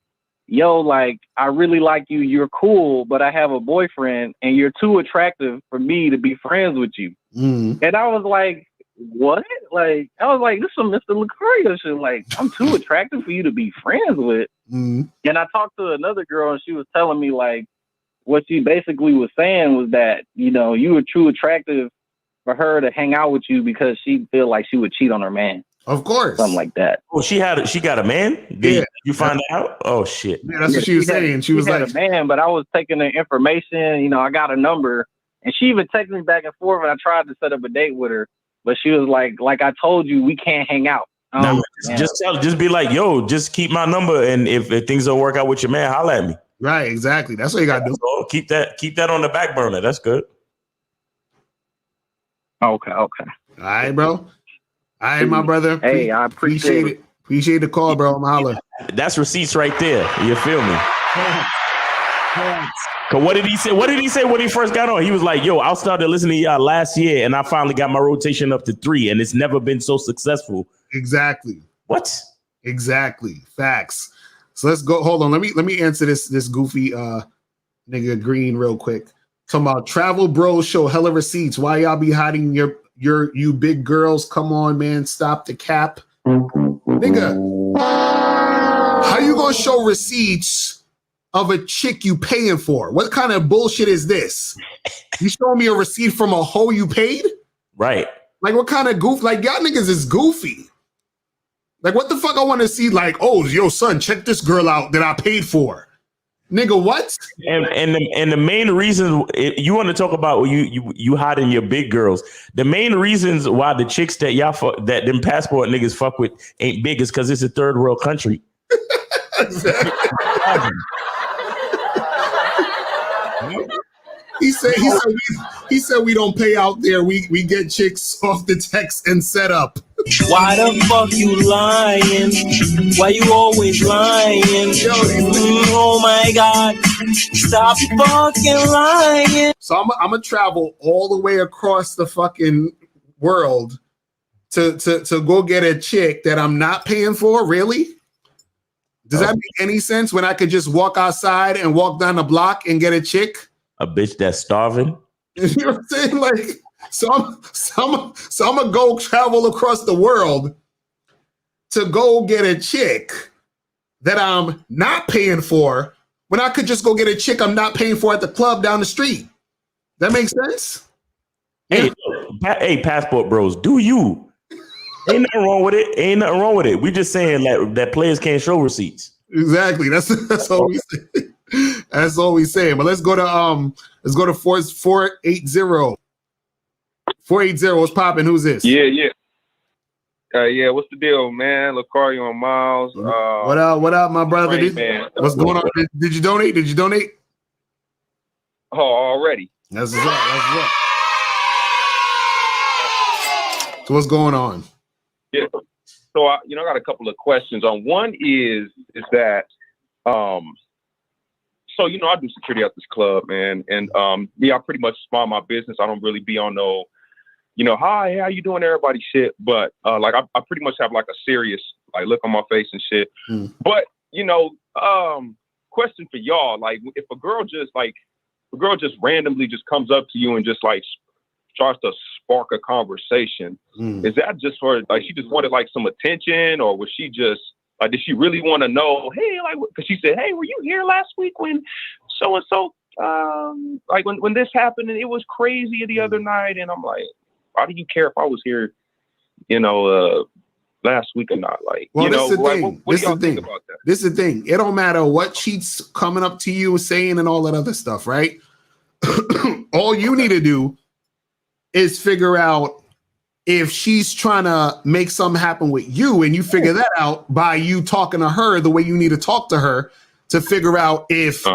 yo, like, I really like you. You're cool, but I have a boyfriend and you're too attractive for me to be friends with you. And I was like, what? Like, I was like, this is some Mr. Likario shit. Like, I'm too attractive for you to be friends with. And I talked to another girl and she was telling me like what she basically was saying was that, you were too attractive for her to hang out with you because she feel like she would cheat on her man. Of course. Something like that. Oh, she got a man? Did you find out? Oh shit. Yeah, that's what she was saying. She was like a man, but I was taking the information, I got a number and she even texted me back and forth and I tried to set up a date with her, but she was like I told you, we can't hang out. Just be like, yo, just keep my number, and if things don't work out with your man, holla at me. Right, exactly. That's what you gotta do. So keep that on the back burner. That's good. Okay. All right, bro. All right, my brother. Hey, I appreciate it. Appreciate the call, bro. I'm holler. That's receipts right there. You feel me? Cause what did he say? What did he say when he first got on? He was like, yo, I started listening to y'all last year and I finally got my rotation up to 3 and it's never been so successful. Exactly. What? Exactly. Facts. So let's go. Hold on. Let me answer this goofy nigga Green real quick. Talking about travel bros show hella receipts. Why y'all be hiding you big girls? Come on, man. Stop the cap. Nigga, how you gonna show receipts of a chick you paying for? What kind of bullshit is this? You showing me a receipt from a hoe you paid? Right. Like what kind of goof? Like y'all niggas is goofy. Like what the fuck I want to see? Like, oh, yo, son, check this girl out that I paid for. Nigga, what? And the main reason you want to talk about you hiding your big girls. The main reasons why the chicks that y'all fuck, that them passport niggas fuck with ain't big is because it's a third world country. He said we don't pay out there. We get chicks off the text and set up. Why the fuck you lying? Why you always lying? Oh my God. Stop fucking lying. So I'm gonna travel all the way across the fucking world to go get a chick that I'm not paying for, really? Does that make any sense when I could just walk outside and walk down the block and get a chick? A bitch that's starving. You know what I'm saying? Like, so I'm gonna go travel across the world to go get a chick that I'm not paying for when I could just go get a chick I'm not paying for at the club down the street. That makes sense? Hey, hey, passport bros, do you? Ain't nothing wrong with it. Ain't nothing wrong with it. We just saying that players can't show receipts. Exactly. That's all we say. That's all we saying. But let's go to 480. 480. What's popping? Who's this? Yeah. What's the deal, man? Locario and Miles. What up, my brother? Man. What's going on? Did you donate? Oh, already. That's what's up. So what's going on? Yeah. So I got a couple of questions. On one is that I do security at this club, man, and I pretty much mind my business. I don't really be on no, hi, how you doing, everybody shit. But I pretty much have like a serious look on my face and shit. But question for y'all, like if a girl just randomly just comes up to you and just starts to spark a conversation, is that just for she just wanted some attention, or was she just did she really want to know, hey, because she said, hey, were you here last week when so and so when this happened and it was crazy the other night? And I'm like, why do you care if I was here last week or not? What do y'all think about that? This is the thing. It don't matter what she's coming up to you saying and all that other stuff, right? All you need to do is figure out if she's trying to make something happen with you, and you figure that out by you talking to her the way you need to talk to her to figure out if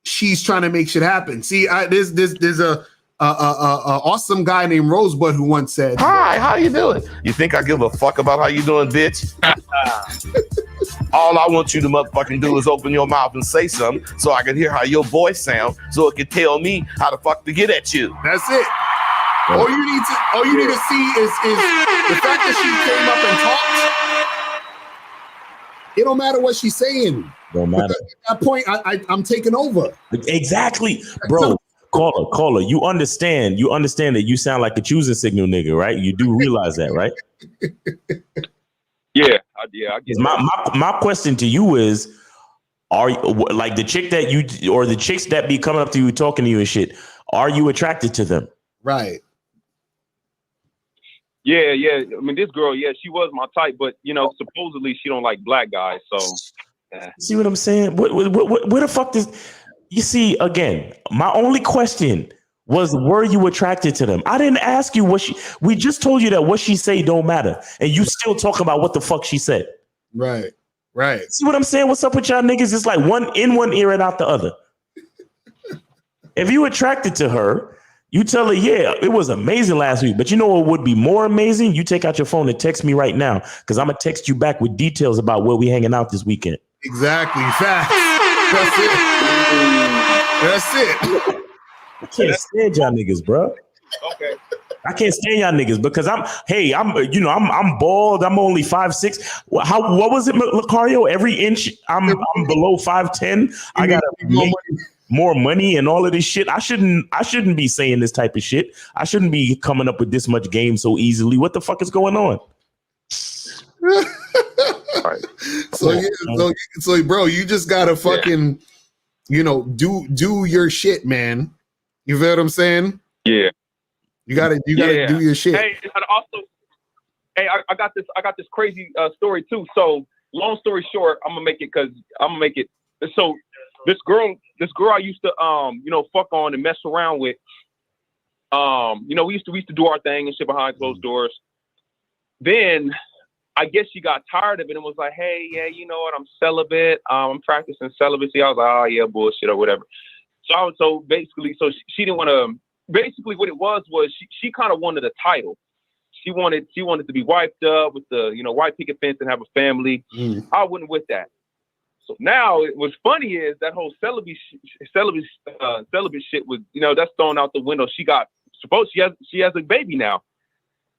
she's trying to make shit happen. See, there's a awesome guy named Rosebud who once said, "Hi, how you doing? You think I give a fuck about how you doing, bitch? All I want you to motherfucking do is open your mouth and say something so I can hear how your voice sounds, so it can tell me how the fuck to get at you." That's it. All you need to see is the fact that she came up and talked. It don't matter what she's saying. Don't matter. At that point, I'm taking over. Exactly, bro. Caller. You understand that you sound like a choosing signal nigga, right? You do realize that, right? Yeah, I get my question to you is, are you like the chick that you or the chicks that be coming up to you talking to you and shit? Are you attracted to them? Right. Yeah. I mean, this girl, she was my type, but supposedly she don't like black guys. So, see what I'm saying? What the fuck does? You see, again, my only question was, were you attracted to them? I didn't ask you we just told you that what she say don't matter, and you still talk about what the fuck she said. Right. See what I'm saying? What's up with y'all niggas? It's like one in one ear and out the other. If you attracted to her, you tell her, yeah, it was amazing last week. But you know what would be more amazing? You take out your phone and text me right now, because I'm going to text you back with details about where we hanging out this weekend. Exactly. Facts. That's it. I can't stand y'all niggas, bro. Okay. I can't stand y'all niggas because I'm bald. I'm only 5'6". What was it, Likario? Every inch I'm below 5'10". I gotta make more money and all of this shit. I shouldn't be saying this type of shit. I shouldn't be coming up with this much game so easily. What the fuck is going on? So bro, you just gotta fucking do your shit, man. You feel what I'm saying? Yeah. You gotta do your shit. Hey, and also, I got this crazy story too. So long story short, I'm gonna make it. So this girl I used to fuck on and mess around with. We used to do our thing and shit behind closed doors. Then I guess she got tired of it and was like, hey, yeah, you know what? I'm celibate. I'm practicing celibacy. I was like, oh yeah, bullshit or whatever. So basically, she didn't want to. Basically, what it was she kind of wanted a title. She wanted to be wiped up with the white picket fence and have a family. I wasn't with that. So now what's funny is that whole celibate shit was that's thrown out the window. She has a baby now.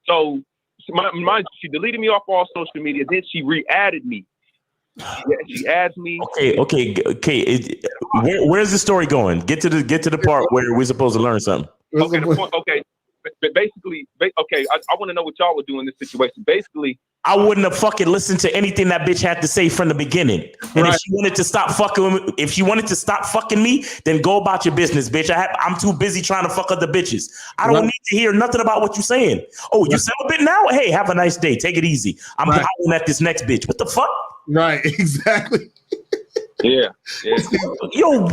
So she deleted me off all social media. Then she re-added me. She adds me. Okay. Where's the story going? Get to the part where we're supposed to learn something. Okay, basically, okay, I want to know what y'all would do in this situation. Basically, I wouldn't have fucking listened to anything that bitch had to say from the beginning. And if she wanted to stop fucking me, then go about your business, bitch. I'm too busy trying to fuck other bitches. I don't need to hear nothing about what you're saying. Oh, you celibate now? Hey, have a nice day. Take it easy. I'm howling at this next bitch. What the fuck? Right, exactly. Yeah. Yo,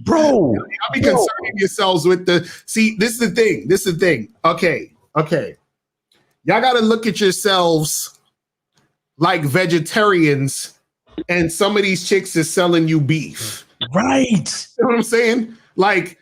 bro. Y'all be concerning yourselves with see, this is the thing. Okay. Y'all got to look at yourselves like vegetarians, and some of these chicks is selling you beef. Right. You know what I'm saying? Like,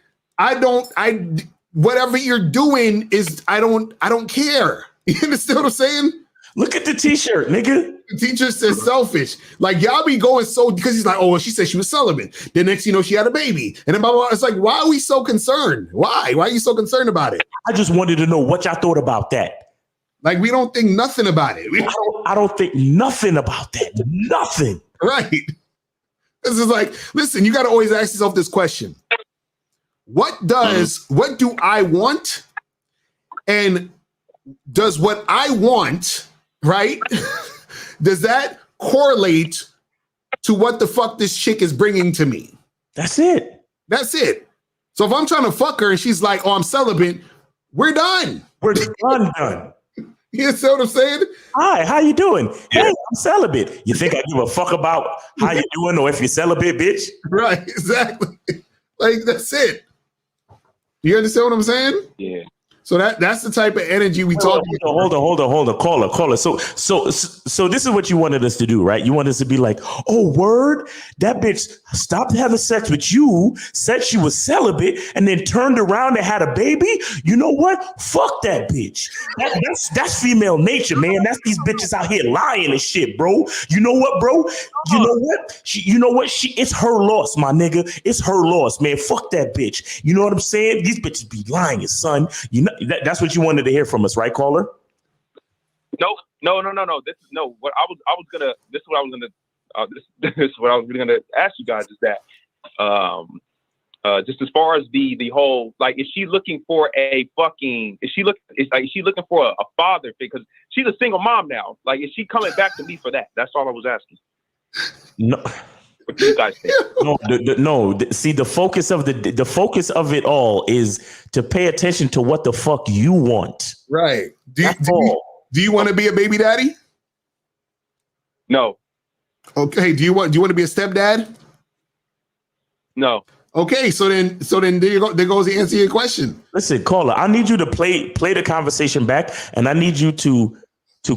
whatever you're doing is, I don't care. You understand what I'm saying? Look at the t-shirt, nigga. The t-shirt says selfish. Like, y'all be going so, because he's like, oh, well, she said she was celibate. Then next you know, she had a baby. And then blah, blah, blah. It's like, why are we so concerned? Why? Why are you so concerned about it? I just wanted to know what y'all thought about that. Like, we don't think nothing about it. I don't think nothing about that. Nothing. Right. This is like, listen, you got to always ask yourself this question. What do I want? And does what I want, right? Does that correlate to what the fuck this chick is bringing to me? That's it. So if I'm trying to fuck her and she's like, oh, I'm celibate, we're done. We're done. You see what I'm saying? Hi, how you doing? Hey, I'm celibate. You think I give a fuck about how you doing or if you're celibate, bitch? Right, exactly. Like, that's it. You understand what I'm saying? Yeah. So that's the type of energy we talk about. Hold on. Caller. So this is what you wanted us to do, right? You wanted us to be like, oh, word? That bitch stopped having sex with you, said she was celibate, and then turned around and had a baby? You know what? Fuck that bitch. That's female nature, man. That's these bitches out here lying and shit, bro. You know what, bro? You know what? It's her loss, my nigga. It's her loss, man. Fuck that bitch. You know what I'm saying? These bitches be lying, son. You know. That's what you wanted to hear from us, right, caller? No. This is what I was gonna ask you guys is that just as far as the whole, like, is she looking for a father? Because she's a single mom now. Like, is she coming back to me for that? That's all I was asking. No. What do you guys think? See, the focus of it all is to pay attention to what the fuck you want. Right. Do you want to be a baby daddy? No. Okay. Do you want to be a stepdad? No. Okay. So then there you go. There goes the answer to your question. Listen, caller, I need you to play the conversation back, and I need you to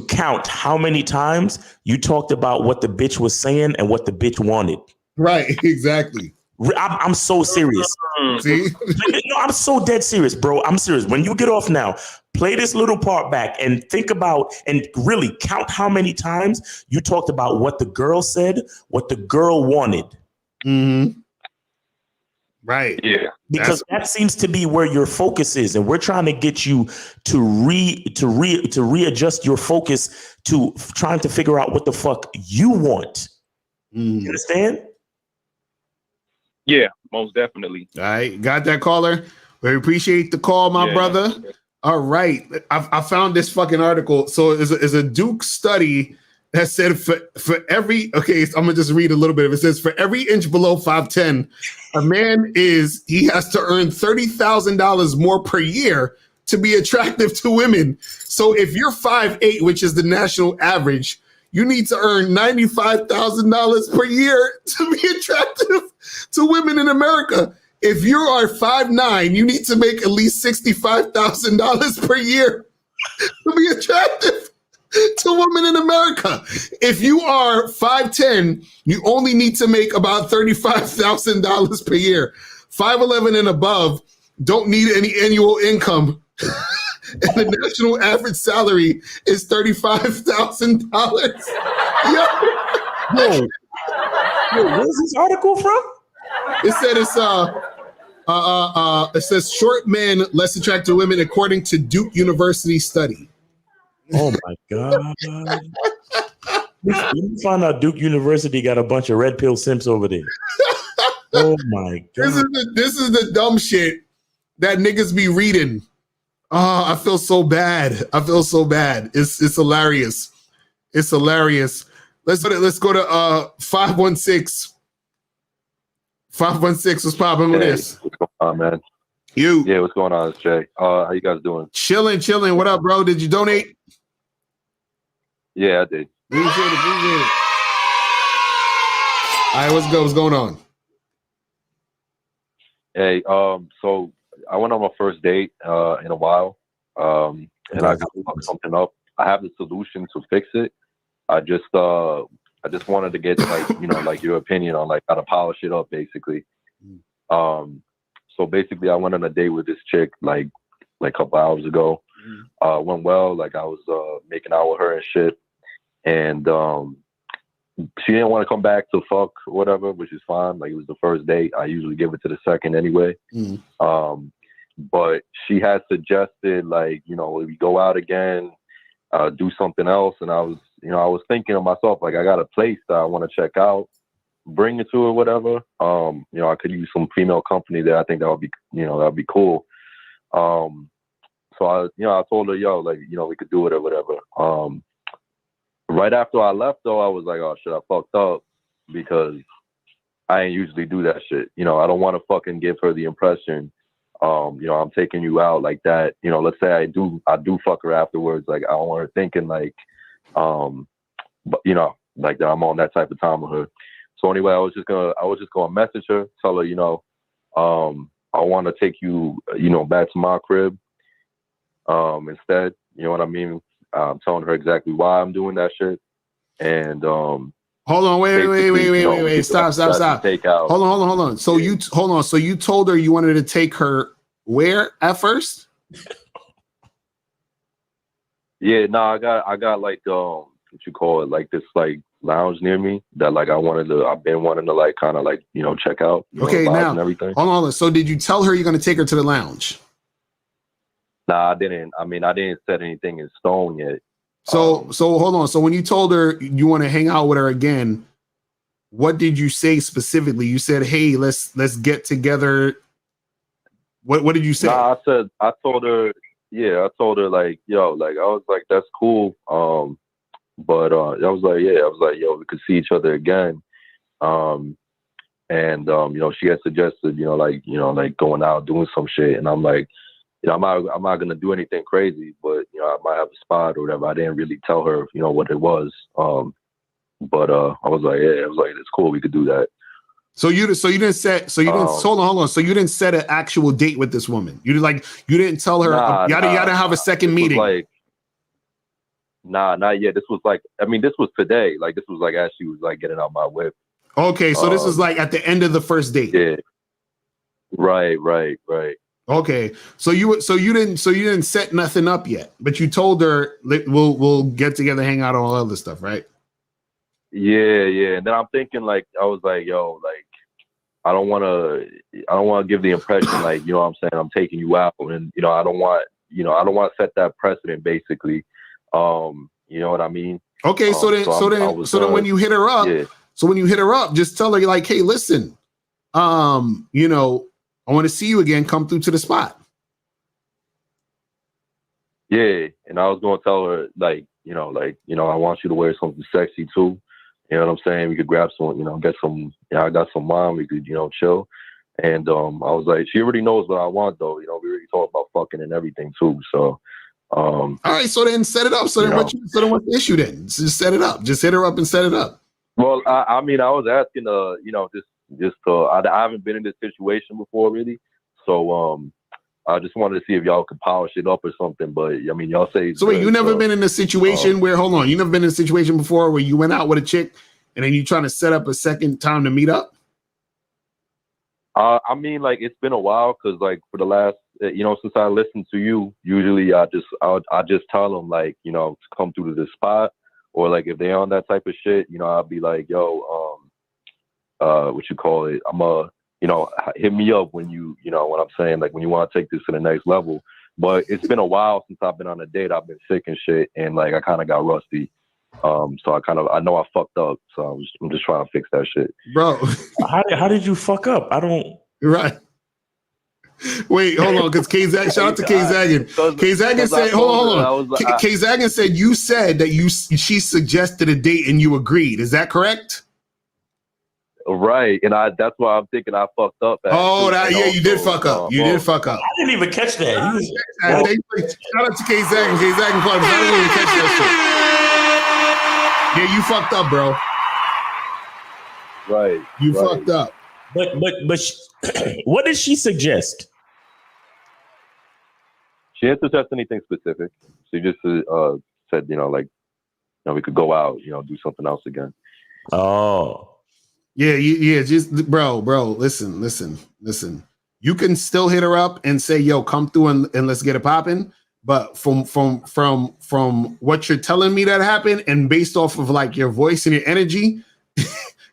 count how many times you talked about what the bitch was saying and what the bitch wanted. Right, exactly. I'm so serious. See? No, I'm so dead serious, bro. I'm serious. When you get off now, play this little part back and think about and really count how many times you talked about what the girl said, what the girl wanted. Mm-hmm. Right. Yeah. Because that seems to be where your focus is, and we're trying to get you to readjust your focus to trying to figure out what the fuck you want. You understand? Yeah, most definitely. All right, got that, caller. We appreciate the call, my brother. All right, I found this fucking article. So it's a Duke study that said for every, okay, I'm gonna just read a little bit of it. It says for every inch below 5'10", a man he has to earn $30,000 more per year to be attractive to women. So if you're 5'8", which is the national average, you need to earn $95,000 per year to be attractive to women in America. If you are 5'9", you need to make at least $65,000 per year to be attractive to women in America. If you are 5'10", you only need to make about $35,000 per year. 5'11" and above don't need any annual income. And the national average salary is $35,000. Whoa, where's this article from? It said it says short men less attracted to women according to Duke University study. Oh my God. You find out Duke University got a bunch of red pill simps over there. Oh my god! This is the dumb shit that niggas be reading. Oh, I feel so bad. I feel so bad. It's hilarious. It's hilarious. Let's go to 516. 516. What's popping with this? What's going on, man? You. Yeah, what's going on? It's Jay. How you guys doing? Chilling. What up, bro? Did you donate? Yeah, I did. Appreciate it. All right, what's going on? Hey, so I went on my first date in a while, and I got something up. I have the solution to fix it. I just wanted to get like your opinion on like how to polish it up, basically. So basically, I went on a date with this chick like a couple hours ago. Went well. Like I was making out with her and shit, and she didn't want to come back to fuck or whatever, which is fine. Like it was the first date. I usually give it to the second anyway. But she had suggested like, we go out again, do something else. And I was thinking to myself, like, I got a place that I want to check out, bring it to her, whatever. I could use some female company there. I think that would be, that'd be cool. So I told her, yo, like, we could do it or whatever. Right after I left, though, I was like, oh, shit, I fucked up because I ain't usually do that shit. I don't want to fucking give her the impression, I'm taking you out like that. Let's say I do fuck her afterwards. Like, I don't want her thinking like, but like that I'm on that type of time with her. So anyway, I was just gonna message her, tell her, I want to take you, back to my crib, instead. You know what I mean? I'm telling her exactly why I'm doing that shit. And hold on, wait. Stop. Hold on. So you told her you wanted to take her where at first? Yeah, no, I got like what you call it, like this like lounge near me that like I've been wanting to like kind of like check out. Okay, now and everything. Hold on. So did you tell her you're gonna take her to the lounge? Nah, I didn't. I mean, I didn't set anything in stone yet. So hold on. So when you told her you want to hang out with her again, what did you say specifically? You said, "Hey, let's get together." What did you say? Nah, I told her like, yo, like I was like, that's cool. But I was like, yo, we could see each other again. And she had suggested, like going out doing some shit, and I'm like, I'm not gonna do anything crazy, but I might have a spot or whatever. I didn't really tell her, what it was. But I was like, it's cool, we could do that. So you didn't hold on. So you didn't set an actual date with this woman. You didn't tell her y'all didn't have a second meeting. Like, nah, not yet. This was like, this was today. Like this was like as she was like getting out my whip. Okay, so this is like at the end of the first date. Yeah. Right. Okay, so you didn't set nothing up yet, but you told her we'll get together, hang out, all other stuff, right? Yeah. And then I'm thinking like I was like, yo, like I don't want to give the impression like what I'm saying, I'm taking you out, and I don't want to set that precedent, basically. You know what I mean? Okay, so then when you hit her up, just tell her like, hey, listen, I want to see you again. Come through to the spot. Yeah, and I was gonna tell her like, I want you to wear something sexy too. You know what I'm saying? We could grab some, get some. I got some wine. We could, chill. And I was like, she already knows what I want though. We already talked about fucking and everything too. So, all right. So then set it up. So then what's the issue then? Just set it up. Just hit her up and set it up. Well, I was asking, I haven't been in this situation before really. So, I just wanted to see if y'all could polish it up or something. But y'all say so. Wait, you never been in a situation where? Hold on, you never been in a situation before where you went out with a chick and then you trying to set up a second time to meet up? Like it's been a while because like for the last, since I listened to you, usually I just tell them like, to come through to this spot, or like if they on that type of shit, I'll be like, yo, what you call it? Hit me up when what I'm saying, like when you want to take this to the next level. But it's been a while since I've been on a date. I've been sick and shit, and like I kind of got rusty. So I know I fucked up. So I'm just trying to fix that shit, bro. How did you fuck up? I don't. Right. Wait, hold on, because K-Zagan, shout out to K-Zagan. K-Zagan said, hold on. K-Zagan said you said that she suggested a date and you agreed. Is that correct? right? And that's why I'm thinking I fucked up. You did fuck up. You did fuck up. I didn't even catch that. Shout out to K-Zagan. K-Zagan Club. I didn't even catch that shit. Yeah, you fucked up, bro. Right. You fucked up. But what did she suggest? She didn't suggest anything specific. She just said, we could go out, do something else again. Oh. Yeah. Just bro. Listen. You can still hit her up and say, "Yo, come through and let's get it popping." But from what you're telling me that happened, and based off of like your voice and your energy,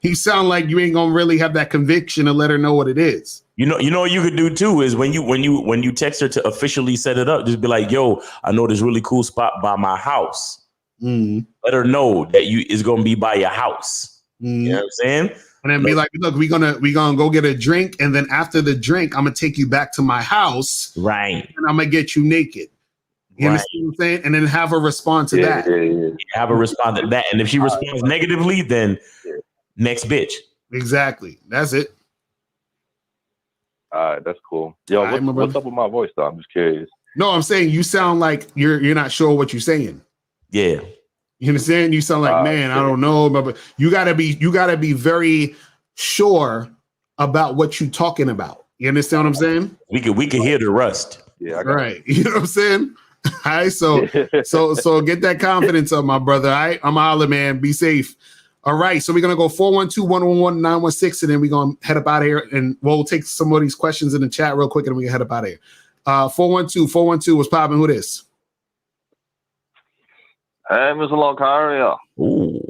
you sound like you ain't gonna really have that conviction to let her know what it is. You know what you could do too is when you text her to officially set it up, just be like, "Yo, I know this really cool spot by my house." Let her know that it's gonna be by your house. You know what I'm saying? And then be like, "Look, we gonna go get a drink, and then after the drink, I'm gonna take you back to my house, right? And I'm gonna get you naked." You understand what I'm saying? And then have her respond to that. Yeah. Have her respond to that, and if she responds negatively, then next bitch. Exactly. That's it. All right, that's cool. Yo, what's up with my voice though? I'm just curious. No, I'm saying you sound like you're not sure what you're saying. Yeah. You understand? You sound like, man, I don't know, but you gotta be very sure about what you're talking about. You understand what I'm saying? We could hear the rust. Yeah, right. You know what I'm saying? All right, so get that confidence up, my brother. All right, I'm a holler, man. Be safe. All right, so we're gonna go 412-111-916, and then we're gonna head up out of here, and we'll take some of these questions in the chat real quick, and we can head up out of here. 412 was popping. Who this? Hey, Mr. Locario. Ooh.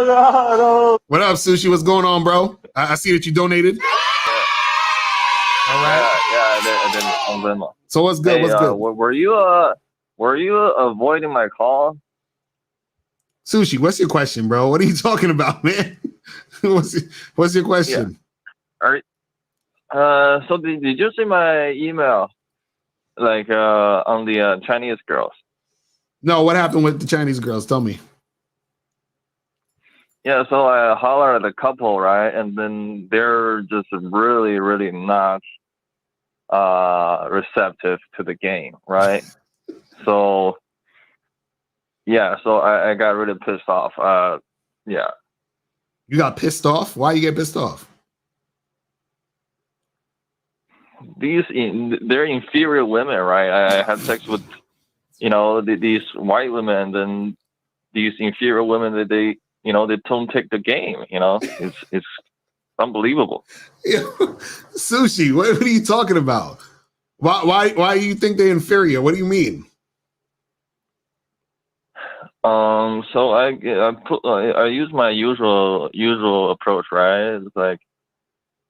God. What up, Sushi? What's going on, bro? I see that you donated. All right. Yeah. So what's good? Hey, what's good? Were you avoiding my call? Sushi, what's your question, bro? What are you talking about, man? what's your question? Yeah. So did you see my email, like on the Chinese girls? No, what happened with the Chinese girls? Tell me. Yeah, so I hollered at a couple, right, and then they're just really, really not receptive to the game, right? So yeah, so I got really pissed off. Yeah. You got pissed off? Why you get pissed off? They're inferior women, right? I had sex with, these white women, and then these inferior women that they don't take the game. It's unbelievable. Sushi, what are you talking about? Why do you think they're inferior? What do you mean? So I use my usual approach, right? It's like,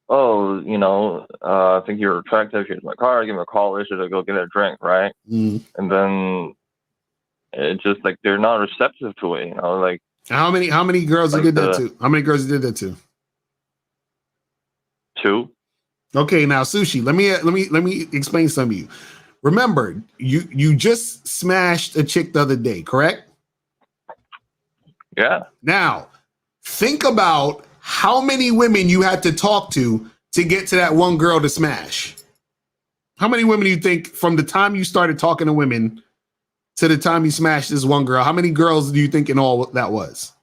I think you're attractive. Here's my car. Give me a call. I should go get a drink, right? And then it's just like they're not receptive to it. Like how many girls you did that to? How many girls you did that to? 2. Okay, now Sushi, let me explain some of you. Remember, you just smashed a chick the other day, correct? Yeah. Now, think about how many women you had to talk to get to that one girl to smash. How many women do you think from the time you started talking to women to the time you smashed this one girl? How many girls do you think in all that was?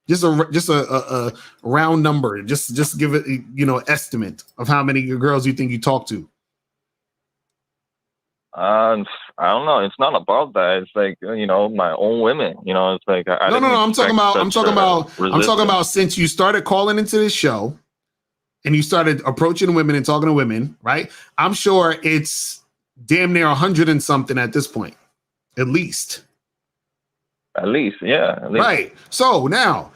Just a round number. Just give it, estimate of how many girls you think you talked to. I don't know. It's not about that. It's like my own women. It's like I no. I'm talking about since you started calling into this show, and you started approaching women and talking to women, right? I'm sure it's damn near 100 and something at this point, at least. At least, yeah. At least. Right. So now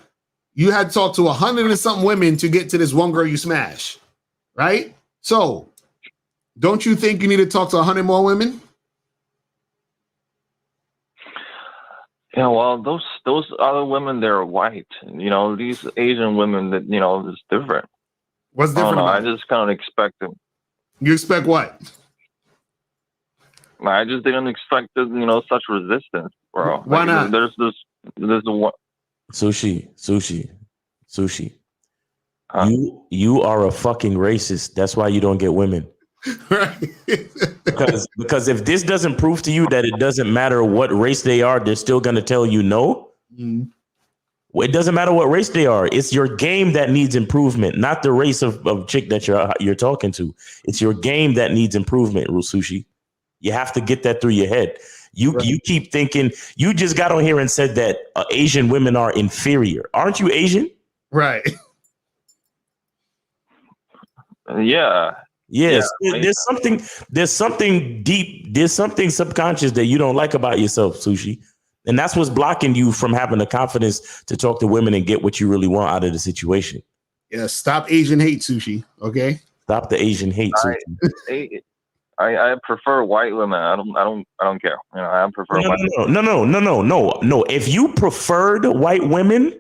you had to talk to 100 and something women to get to this one girl you smash, right? So Don't you think you need to talk to 100 more women? Yeah, well, those other women, they're white. You know, these Asian women that is different. What's different? I just kind of expect them. You expect what? I just didn't expect such resistance, bro. Why not? There's the one. Sushi. You are a fucking racist. That's why you don't get women. because if this doesn't prove to you that it doesn't matter what race they are, they're still gonna tell you no. Mm. It doesn't matter what race they are. It's your game that needs improvement, not the race of chick that you're talking to. It's your game that needs improvement, Sushi. You have to get that through your head. You keep thinking. You just got on here and said that Asian women are inferior. Aren't you Asian? Right. Yeah. Yes. There's something deep. There's something subconscious that you don't like about yourself, Sushi. And that's what's blocking you from having the confidence to talk to women and get what you really want out of the situation. Yeah. Stop Asian hate, Sushi. Okay. Stop the Asian hate, Sushi. I prefer white women. I don't care. I prefer white women. No. If you preferred white women,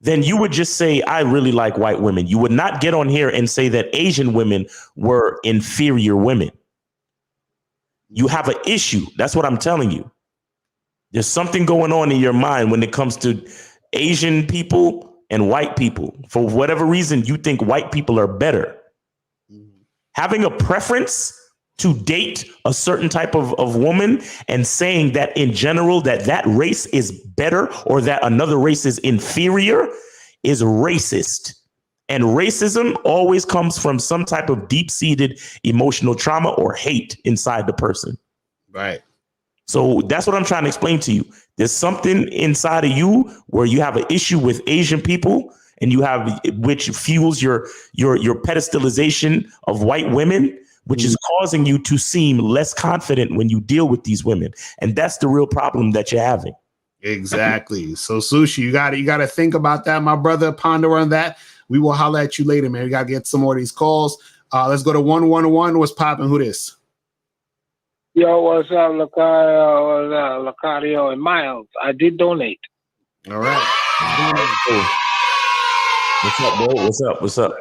then you would just say, I really like white women. You would not get on here and say that Asian women were inferior women. You have an issue. That's what I'm telling you. There's something going on in your mind when it comes to Asian people and white people. For whatever reason, you think white people are better. Having a preference to date a certain type of woman and saying that in general that race is better or that another race is inferior is racist. And racism always comes from some type of deep-seated emotional trauma or hate inside the person. Right. So that's what I'm trying to explain to you. There's something inside of you where you have an issue with Asian people and you have, which fuels your pedestalization of white women, which is causing you to seem less confident when you deal with these women. And that's the real problem that you're having. Exactly. So Sushi, you got to think about that, my brother. Ponder on that. We will holler at you later, man. We got to get some more of these calls. Let's go to 111. What's popping? Who this? Yo, what's up, Locario? Locario and Miles. I did donate. All right. What's up, bro? What's up?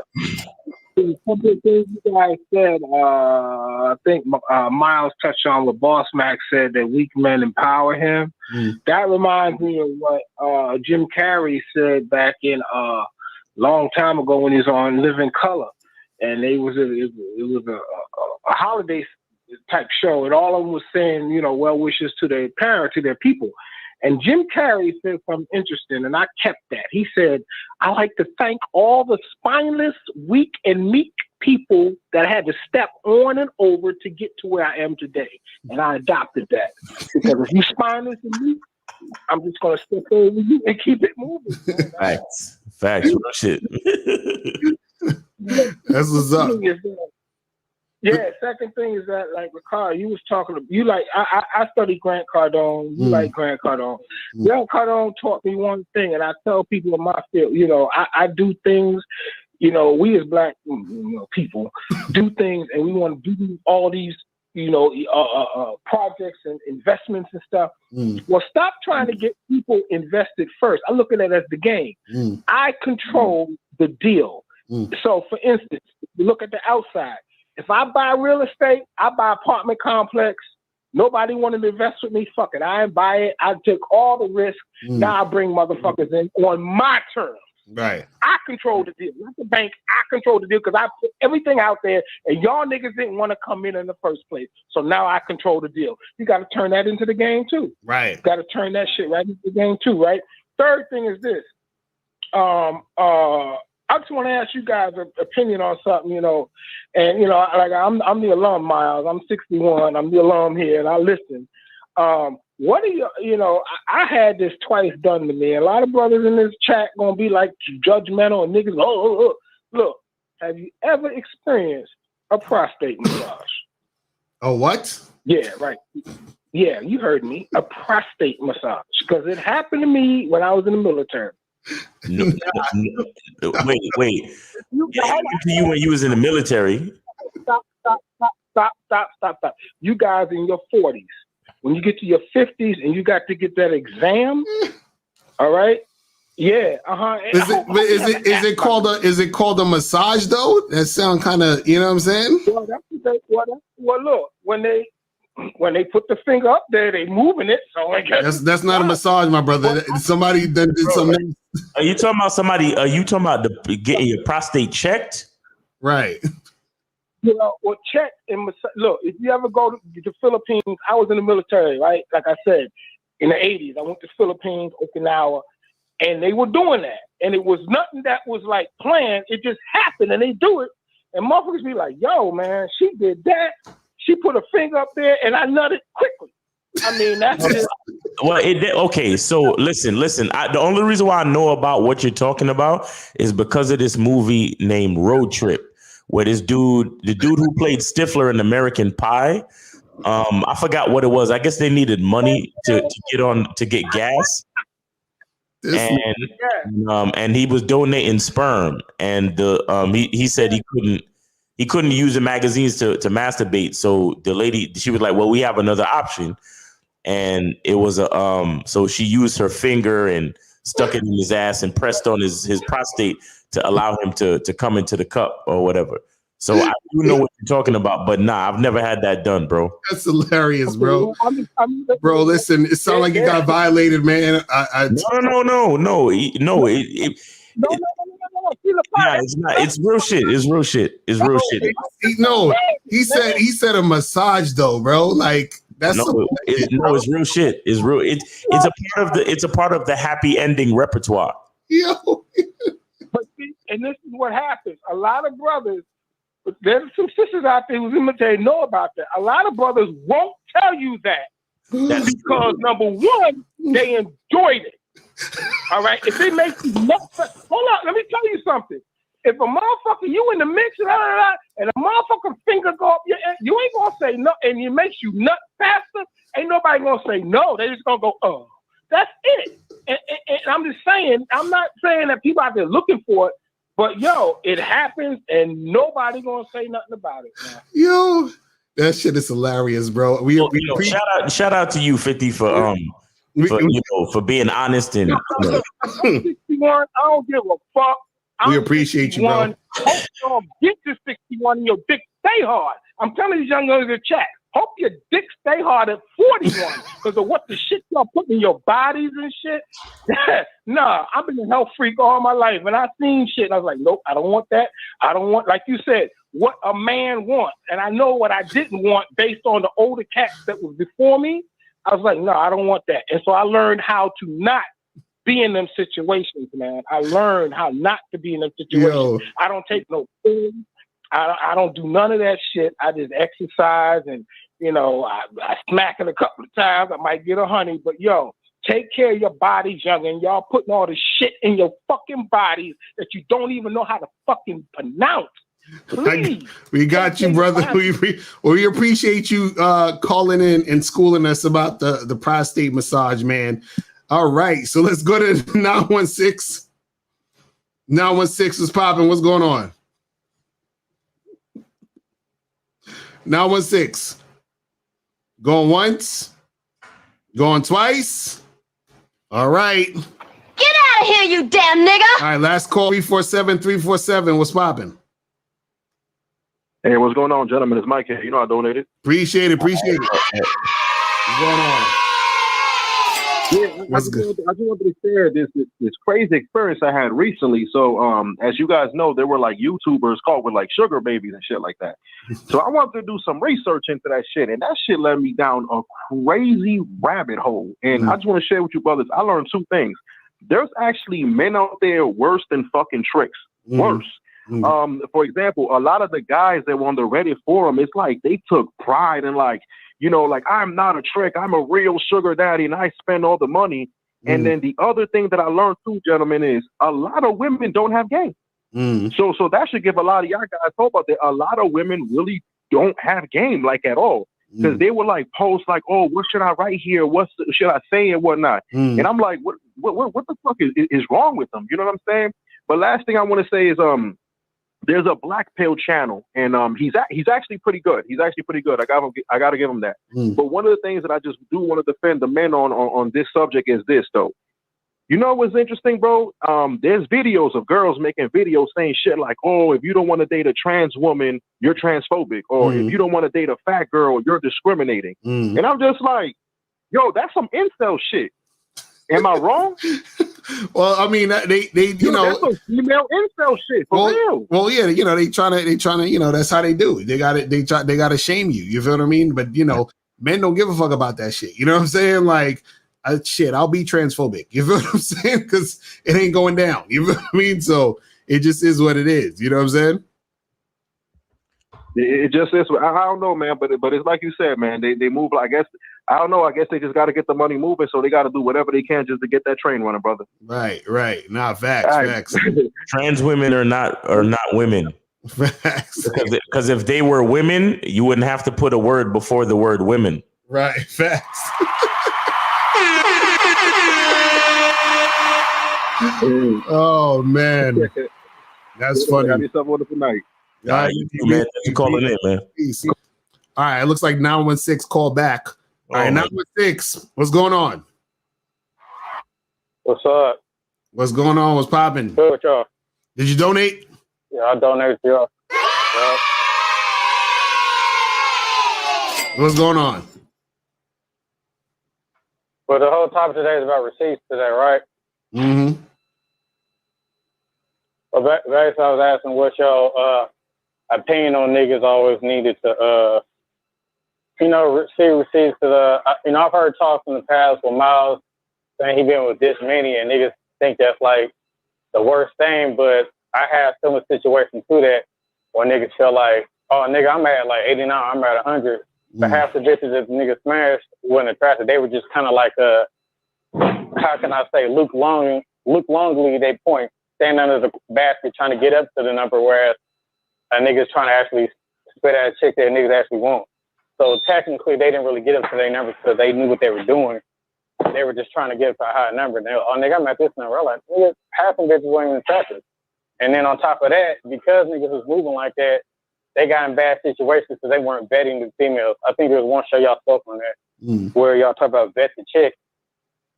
A couple of things you guys said. I think Miles touched on what Boss Mac said, that weak men empower him. That reminds me of what Jim Carrey said back in long time ago when he was on Living Color, and it was a holiday type show, and all of them was saying, well wishes to their parents, to their people. And Jim Carrey said something interesting, and I kept that. He said, I like to thank all the spineless, weak, and meek people that had to step on and over to get to where I am today. And I adopted that. Because if you're spineless and meek, I'm just going to step over you and keep it moving. Facts. Real shit. That's what's up. Yeah, second thing is that, like, Ricardo, you was talking to, you like, I studied Grant Cardone. You like Grant Cardone. Grant Cardone taught me one thing, and I tell people in my field, I do things, we as black people do things, and we want to do all these, projects and investments and stuff. Well, stop trying to get people invested first. I look at it as the game. I control the deal. So, for instance, look at the outside. If I buy real estate, I buy apartment complex. Nobody wanted to invest with me. Fuck it. I ain't buy it. I took all the risk. Now I bring motherfuckers in on my terms. Right. I control the deal. Not the bank. I control the deal because I put everything out there and y'all niggas didn't want to come in the first place. So now I control the deal. You got to turn that into the game too. Right. Got to turn that shit right into the game too, right? Third thing is this. I just want to ask you guys an opinion on something, and like I'm the alum, Miles. I'm 61. I'm the alum here, and I listen. What do you, I had this twice done to me. A lot of brothers in this chat gonna be like judgmental and niggas. Oh, look. Have you ever experienced a prostate massage? Oh, what? Yeah, right. Yeah, you heard me. A prostate massage, because it happened to me when I was in the military. No. Wait. It happened to you when you was in the military? Stop. You guys in your 40s. When you get to your 50s and you got to get that exam, all right? Yeah, Is it called a massage though? That sound kind of, you know what I'm saying? Well, look, when they put the finger up there, they moving it. So I guess That's not a massage, my brother. Somebody done did something. Are you talking about somebody? Are you talking about getting your prostate checked? Right. Well, check and look. If you ever go to the Philippines, I was in the military, right? Like I said, in the 80s, I went to Philippines, Okinawa, and they were doing that, and it was nothing that was like planned. It just happened, and they do it, and motherfuckers be like, "Yo, man, she did that. She put a finger up there, and I nutted quickly." I mean, that's just. Well, okay. So listen. The only reason why I know about what you're talking about is because of this movie named Road Trip, where the dude who played Stifler in American Pie, I forgot what it was. I guess they needed money to get gas, and he was donating sperm, and he said he couldn't use the magazines to masturbate. So the lady, she was like, "Well, we have another option." And it was so she used her finger and stuck it in his ass and pressed on his prostate to allow him to come into the cup or whatever. So I do know what you're talking about, but nah, I've never had that done, bro. That's hilarious, bro. Bro, listen, it sounds like you got violated, man. No. Yeah, it's not. It's real shit. It's real shit. No, he said a massage though, bro. Like that's it's real shit. It's real. It's a part of the happy ending repertoire. Yo. But see, and this is what happens. A lot of brothers, but there's some sisters out there who's imitating know about that. A lot of brothers won't tell you that because number one, they enjoyed it. All right, if they make you nuts, hold on, let me tell you something. If a motherfucker, you in the mix, and a motherfucker finger go up your ass, you ain't gonna say no, and it makes you nut faster, ain't nobody gonna say no. They just gonna go, oh. That's it. And I'm just saying, I'm not saying that people out there looking for it, but yo, it happens and nobody gonna say nothing about it, man. Yo, that shit is hilarious, bro. Shout out to you, 50, for being honest and 61, I don't give a fuck. We appreciate you, bro. Hope you don't get to 61 and your dick stay hard. I'm telling these young girls in the chat, hope your dick stay hard at 41 because of what the shit y'all putting in your bodies and shit. Nah, I've been a health freak all my life, and I seen shit, and I was like, nope, I don't want that. I don't want, like you said, what a man wants. And I know what I didn't want based on the older cats that was before me. I was like, no, I don't want that. And so I learned how to not be in them situations, man. I learned how not to be in them situations. Yo. I don't take no pills. I don't do none of that shit. I just exercise and, I smack it a couple of times. I might get a honey, but yo, take care of your bodies, young, and y'all putting all the shit in your fucking bodies that you don't even know how to fucking pronounce. Please. We got you, brother. We appreciate you calling in and schooling us about the prostate massage, man. All right, so let's go to 916. 916 is popping. What's going on? 916. Going once. Going twice. All right. Get out of here, you damn nigga! All right, last call. 347. What's popping? Hey, what's going on, gentlemen? It's Mike here. You know I donated. Appreciate it. What's going on? Yeah, I just wanted to share this crazy experience I had recently. So, as you guys know, there were like YouTubers caught with like sugar babies and shit like that. So I wanted to do some research into that shit, and that shit led me down a crazy rabbit hole. And I just want to share with you brothers, I learned two things. There's actually men out there worse than fucking tricks. Worse. For example, a lot of the guys that were on the Reddit forum, it's like they took pride in like, like I'm not a trick, I'm a real sugar daddy and I spend all the money. And then the other thing that I learned too, gentlemen, is a lot of women don't have game. So that should give a lot of y'all guys hope about that. A lot of women really don't have game like at all. Because they would like post like, oh, what should I write here? What should I say and whatnot? And I'm like, what the fuck is wrong with them? You know what I'm saying? But last thing I want to say is there's a black pill channel, and he's actually pretty good. He's actually pretty good. I got to give him that. But one of the things that I just do want to defend the men on this subject is this though. You know what's interesting, bro? There's videos of girls making videos saying shit like, "Oh, if you don't want to date a trans woman, you're transphobic," or "If you don't want to date a fat girl, you're discriminating." And I'm just like, "Yo, that's some incel shit." Am I wrong? Well, I mean, they you know, that's some female incel shit for real. Well, yeah, you know, they trying to, you know, that's how they do it. They got to shame you. You feel what I mean? But you know, men don't give a fuck about that shit. You know what I'm saying? Like, shit, I'll be transphobic. You feel what I'm saying? Because it ain't going down. You feel what I mean? So it just is what it is. You know what I'm saying? It just is. I don't know, man, but it's like you said, man. They move. I guess I don't know. I guess they just got to get the money moving, so they got to do whatever they can just to get that train running, brother. Right. Nah, facts. Trans women are not women. Facts. Because if they were women, you wouldn't have to put a word before the word women. Right. Facts. Oh man, that's funny. Have yourself a wonderful night. All right, you man. Thanks for calling in, man. Peace. All right, it looks like 916 called back. All right, 916, what's going on? What's up? What's going on? What's popping? Good with y'all. Did you donate? Yeah, I donated to y'all. Yeah. What's going on? Well, the whole topic today is about receipts today, right? Mm-hmm. Well, basically, I was asking what y'all opinion on niggas always needed to, see receipts to the, I've heard talks in the past with Miles saying he been with this many, and niggas think that's like the worst thing, but I have similar situations to that where niggas feel like, oh, nigga, I'm at like 89, I'm at 100. But half the bitches that the niggas smashed wasn't attracted. They were just kind of like how can I say, Luke Longley, they point, standing under the basket trying to get up to the number, whereas a nigga's trying to actually spit at a chick that niggas actually want. So technically, they didn't really get up to their number because they knew what they were doing. They were just trying to get up to a higher number. And they were, oh, nigga, I'm at this number. I'm like, nigga, half of bitches weren't even attractive. And then on top of that, because niggas was moving like that, they got in bad situations because they weren't vetting the females. I think there was one show y'all spoke on that, where y'all talk about vet the chick.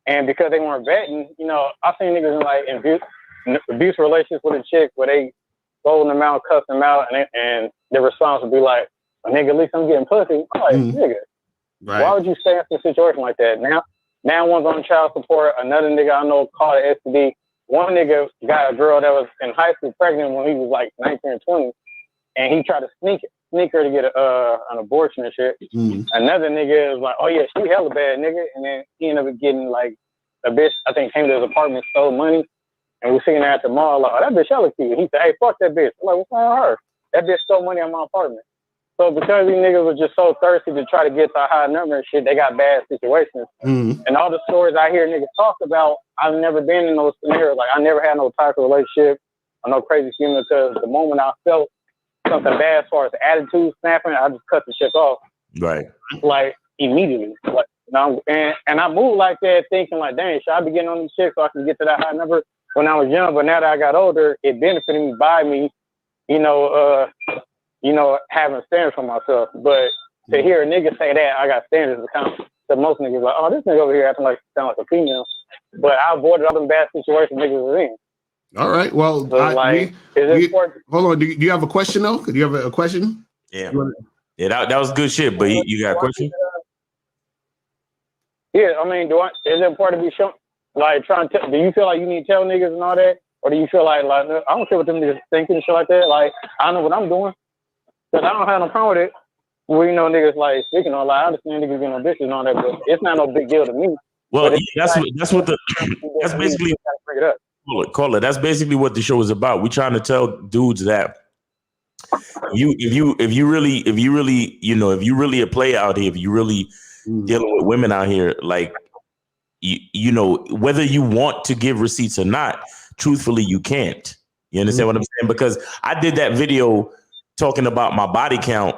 And because they weren't vetting, I've seen niggas in like abuse relationships with a chick where they sold them out, cussed them out, and their response would be like, oh, nigga, at least I'm getting pussy. I'm like, nigga, why would you stay in a situation like that? Now one's on child support. Another nigga I know called it STD. One nigga got a girl that was in high school pregnant when he was like 19 or 20, and he tried to sneak her to get an abortion and shit. Another nigga was like, oh yeah, she hella bad, nigga. And then he ended up getting like a bitch, I think, came to his apartment, stole money. And we're sitting there at the mall like, oh, that bitch hella cute. He said, hey, fuck that bitch. I'm like, what's wrong with her? That bitch stole money on my apartment. So because these niggas were just so thirsty to try to get to a high number and shit, they got bad situations. And all the stories I hear niggas talk about, I've never been in those scenarios. Like, I never had no type of relationship or no crazy female, because the moment I felt something bad as far as attitude snapping, I just cut the shit off. Right. Like, immediately. Like, and I moved like that thinking like, dang, should I be getting on these chicks so I can get to that high number when I was young? But now that I got older, it benefited me by me, having standards for myself. But to hear a nigga say that, I got standards, to most niggas like, oh, this nigga over here acting like sound like a female. But I avoided all them bad situations niggas was in. All right. Well, hold on. Do you have a question though? Do you have a question? Yeah. That was good shit. But you got a question? Yeah. I mean, is it important to be shown? Like, do you feel like you need to tell niggas and all that, or do you feel like I don't care what them niggas thinking and shit like that? Like, I know what I'm doing, because I don't have no problem with it. Well, niggas like speaking on, like, I understand niggas getting on bitches and all that, but it's not no big deal to me. Well, that's basically call it. That's basically what the show is about. We're trying to tell dudes that if you really a player out here, if you really dealing with women out here, like whether you want to give receipts or not, truthfully, you can't. You understand what I'm saying? Because I did that video talking about my body count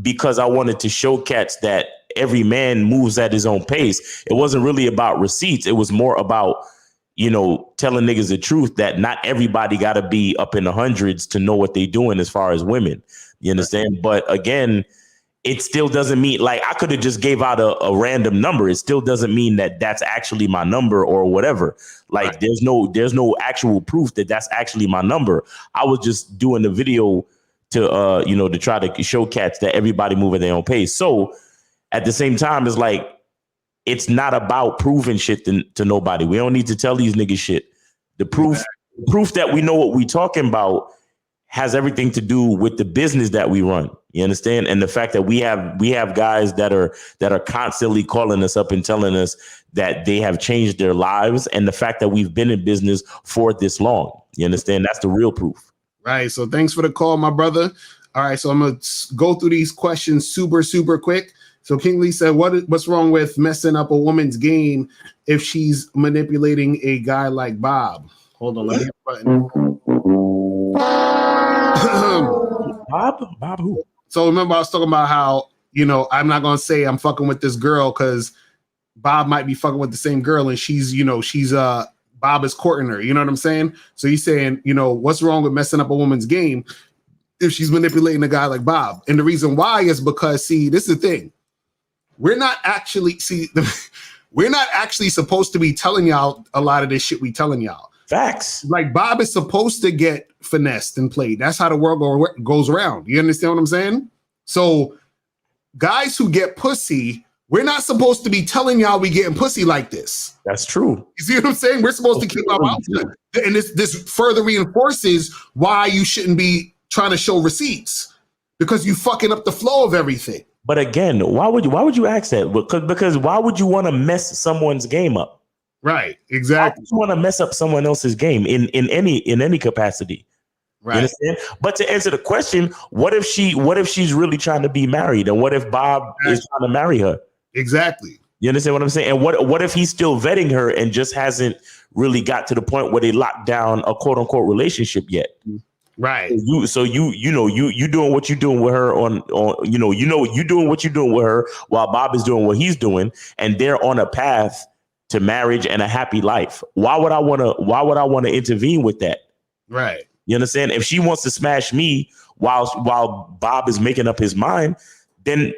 because I wanted to show cats that every man moves at his own pace. It wasn't really about receipts. It was more about telling niggas the truth that not everybody got to be up in the hundreds to know what they doing as far as women. You understand? But again, it still doesn't mean, like, I could have just gave out a random number. It still doesn't mean that that's actually my number or whatever. Like, there's no actual proof that that's actually my number. I was just doing the video to, to try to show cats that everybody move at their own pace. So at the same time, it's like, it's not about proving shit to nobody. We don't need to tell these niggas shit. The proof that we know what we talking about has everything to do with the business that we run. You understand? And the fact that we have guys that are constantly calling us up and telling us that they have changed their lives, and the fact that we've been in business for this long. You understand? That's the real proof. Right. So thanks for the call, my brother. All right. So I'm going to go through these questions super, super quick. So King Lee said, what's wrong with messing up a woman's game if she's manipulating a guy like Bob? Hold on. Let me hit the button. Bob who? So remember I was talking about how, I'm not going to say I'm fucking with this girl because Bob might be fucking with the same girl and she's Bob is courting her. You know what I'm saying? So he's saying, what's wrong with messing up a woman's game if she's manipulating a guy like Bob? And the reason why is because, see, this is the thing. We're not actually supposed to be telling y'all a lot of this shit we telling y'all. Facts. Like, Bob is supposed to get finessed and played. That's how the world goes around. You understand what I'm saying? So guys who get pussy, we're not supposed to be telling y'all we getting pussy like this. That's true. You see what I'm saying? We're supposed to keep our mouth shut. And this further reinforces why you shouldn't be trying to show receipts, because you fucking up the flow of everything. But again, why would you ask that? Because why would you want to mess someone's game up? Right, exactly. Why would you want to mess up someone else's game in any capacity? Right. You understand? But to answer the question, what if she's really trying to be married, and what if Bob is trying to marry her? Exactly. You understand what I'm saying? And what if he's still vetting her and just hasn't really got to the point where they locked down a quote unquote relationship yet? Right. So you doing what you're doing with her you doing what you're doing with her while Bob is doing what he's doing, and they're on a path to marriage and a happy life. Why would I want to intervene with that? Right. You understand? If she wants to smash me while Bob is making up his mind, then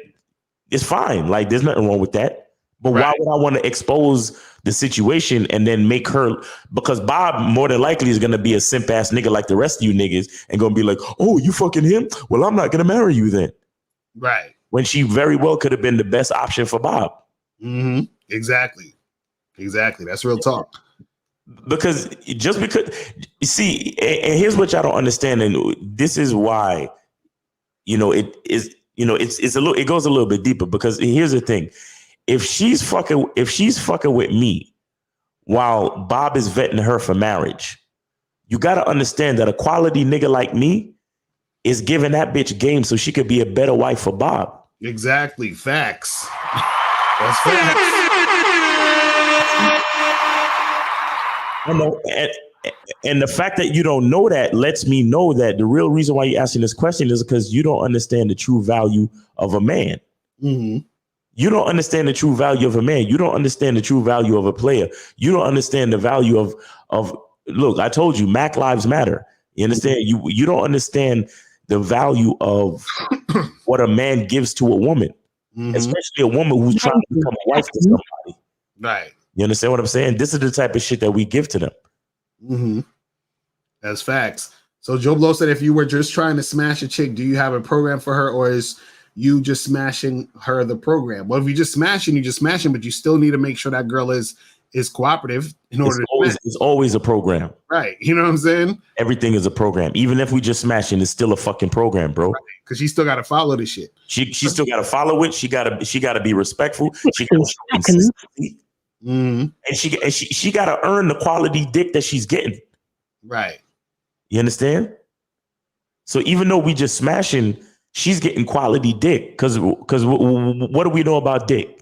it's fine. Like, there's nothing wrong with that. But why would I want to expose the situation and then make her, because Bob more than likely is going to be a simp ass nigga like the rest of you niggas and going to be like, oh, you fucking him? Well, I'm not going to marry you then. Right. When she very well could have been the best option for Bob. Mm-hmm. Exactly. That's real talk. Because you see, and here's what y'all don't understand. And this is why, it goes a little bit deeper, because here's the thing. If she's fucking with me while Bob is vetting her for marriage, you got to understand that a quality nigga like me is giving that bitch game so she could be a better wife for Bob. Exactly. Facts. That's facts. And the fact that you don't know that lets me know that the real reason why you're asking this question is because you don't understand the true value of a man. Mm-hmm. You don't understand the true value of a man. You don't understand the true value of a player. You don't understand the value of look, I told you, Mac Lives Matter. You understand? You don't understand the value of what a man gives to a woman, especially a woman who's trying to become a wife to somebody. Right. You understand what I'm saying? This is the type of shit that we give to them. Mm-hmm. That's facts. So Joe Blow said, if you were just trying to smash a chick, do you have a program for her, or is you just smashing her the program? Well, if you just smashing, but you still need to make sure that girl is cooperative in order it's always a program. Right. You know what I'm saying? Everything is a program. Even if we just smashing, it's still a fucking program, bro. Because she still got to follow this shit. She still got to follow it. She got to be respectful. She got to show consistency. And she got to earn the quality dick that she's getting. Right. You understand? So even though we just smashing, she's getting quality dick. Because what do we know about dick?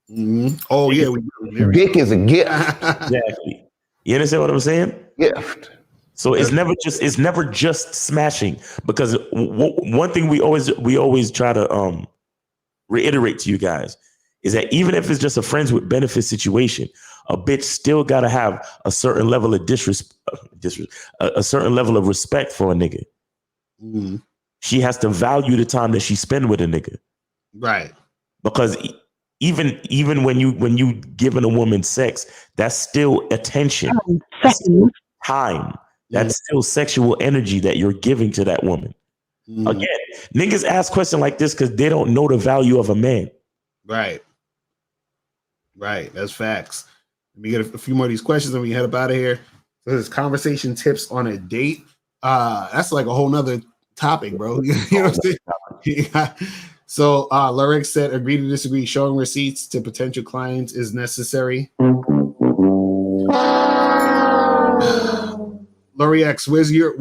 Mm-hmm. Oh yeah, dick is a gift. Exactly. You understand what I'm saying? Gift. So it's never just smashing, because one thing we always try to reiterate to you guys is that even if it's just a friends with benefit situation, a bitch still gotta have a certain level of a certain level of respect for a nigga. Mm. She has to value the time that she spend with a nigga. Right. Because even when you giving a woman sex, that's still attention. That's still time. That's still sexual energy that you're giving to that woman. Again, niggas ask questions like this because they don't know the value of a man. Right. Right. That's facts. Let me get a few more of these questions and we head up out of here. So there's conversation tips on a date. That's like a whole nother topic, bro. You know what I'm saying? Yeah. So Lorix said, agree to disagree. Showing receipts to potential clients is necessary. Lori X, where's your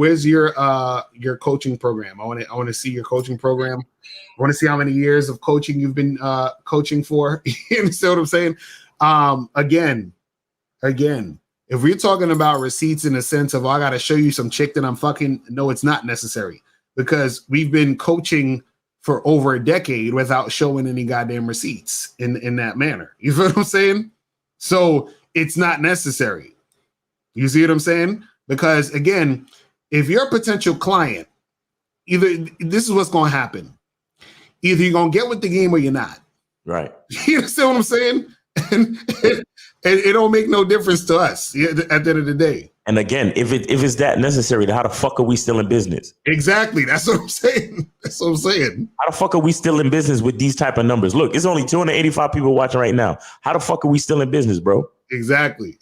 coaching program? I want to see your coaching program. I want to see how many years of coaching you've been coaching for. You understand what I'm saying? Again, if we're talking about receipts in the sense of, I got to show you some chick that I'm fucking, no, it's not necessary, because we've been coaching for over a decade without showing any goddamn receipts in that manner. You feel what I'm saying? So it's not necessary. You see what I'm saying? Because again, if you're a potential client, either this is what's going to happen. Either you're going to get with the game or you're not. Right. You understand what I'm saying? And it don't make no difference to us at the end of the day. And again, if it's that necessary, then how the fuck are we still in business? Exactly. That's what I'm saying. That's what I'm saying. How the fuck are we still in business with these type of numbers? Look, it's only 285 people watching right now. How the fuck are we still in business, bro? Exactly.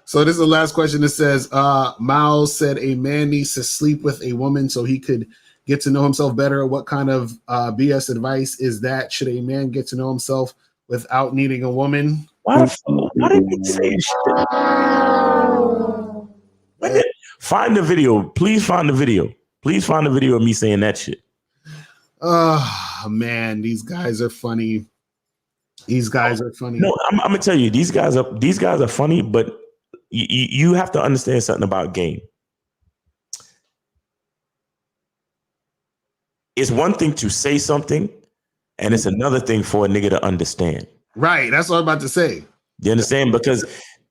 So this is the last question. That says, Miles said a man needs to sleep with a woman so he could get to know himself better. What kind of BS advice is that? Should a man get to know himself without needing a woman? Why did you say shit? Find the video. Please find the video. Please find the video of me saying that shit. Oh man, these guys are funny. No, I'm gonna tell you, these guys are funny, but you have to understand something about game. It's one thing to say something, and it's another thing for a nigga to understand. Right, that's what I'm about to say. You understand? Because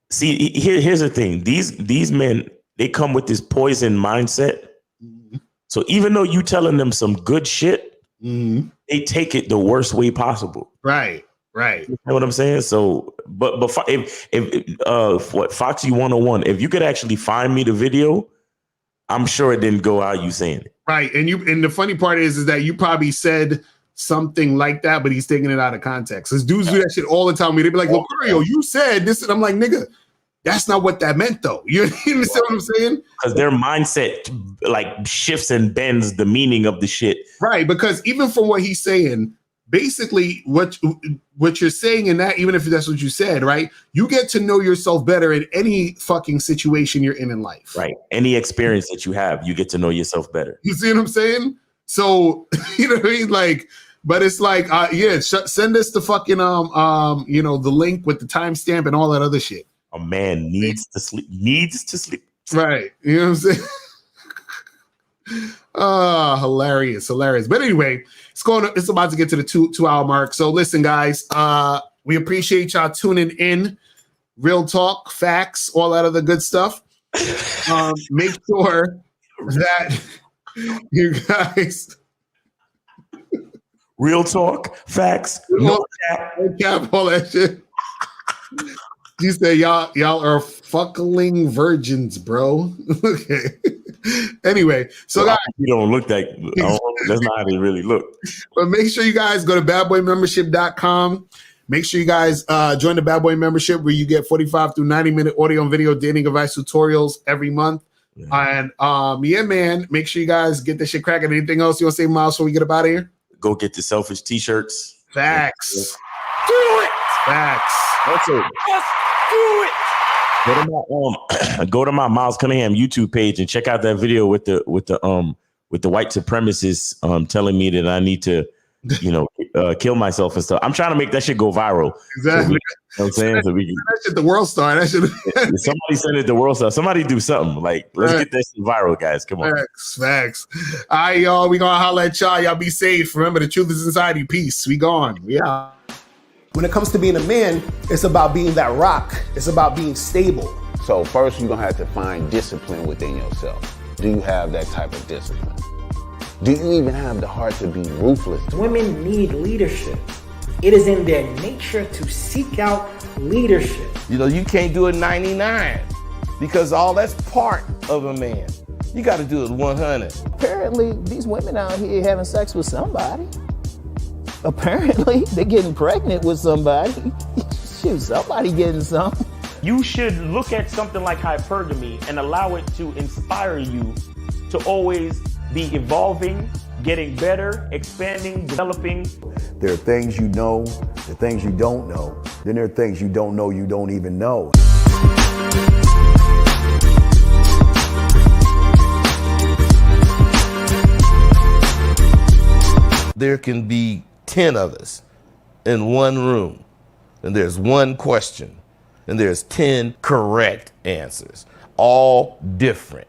see, here's the thing: these men, they come with this poison mindset. Mm-hmm. So even though you telling them some good shit, they take it the worst way possible. Right. You know what I'm saying? So, but if what Foxy 101, if you could actually find me the video, I'm sure it didn't go out you saying it. Right, and the funny part is that you probably said something like that, but he's taking it out of context. Because dudes do that shit all the time. They'd be like, Locario, you said this, and I'm like, nigga, that's not what that meant, though. You understand what I'm saying? Because their mindset like shifts and bends the meaning of the shit. Right, because even from what he's saying, basically what you're saying in that, even if that's what you said, right? You get to know yourself better in any fucking situation you're in life. Right. Any experience that you have, you get to know yourself better. You see what I'm saying? So, you know what I mean? Like, but it's like, send us the fucking, the link with the timestamp and all that other shit. A man needs to sleep. Right. You know what I'm saying? Hilarious. But anyway, it's about to get to the 2 hour mark. So listen, guys, we appreciate y'all tuning in. Real talk, facts, all that other good stuff. Make sure that you guys real talk, facts, no cap, all that shit. You say y'all are fuckling virgins, bro. Okay. Anyway, so guys, you don't look that. That's not how they really look. But make sure you guys go to badboymembership.com. Make sure you guys join the Bad Boy membership, where you get 45 through 90-minute audio and video dating advice tutorials every month. Yeah. And man, make sure you guys get this shit cracking. Anything else you want to say, Miles, before we get up out of here? Go get the selfish t-shirts. Facts. Do it. Facts. Also, just do it. Go to my Miles Cunningham YouTube page and check out that video with the white supremacists telling me that I need to kill myself and stuff. I'm trying to make that shit go viral. Exactly. So I'm saying? So that shit the world star. That shit. Somebody send it the world star. Somebody do something. Like, let's get that shit viral, guys. Come on. Facts. All right, y'all. We gonna holler at y'all. Y'all be safe. Remember, the truth is inside you. Peace. We gone. We out. When it comes to being a man, it's about being that rock. It's about being stable. So first, you're gonna have to find discipline within yourself. Do you have that type of discipline? Do you even have the heart to be ruthless? Women need leadership. It is in their nature to seek out leadership. You can't do it 99 because all that's part of a man. You got to do it 100. Apparently, these women out here having sex with somebody. Apparently, they're getting pregnant with somebody. Shoot, somebody getting something. You should look at something like hypergamy and allow it to inspire you to always be evolving, getting better, expanding, developing. There are things you know, there are things you don't know. Then there are things you don't know you don't even know. There can be 10 of us in one room, and there's one question, and there's 10 correct answers, all different.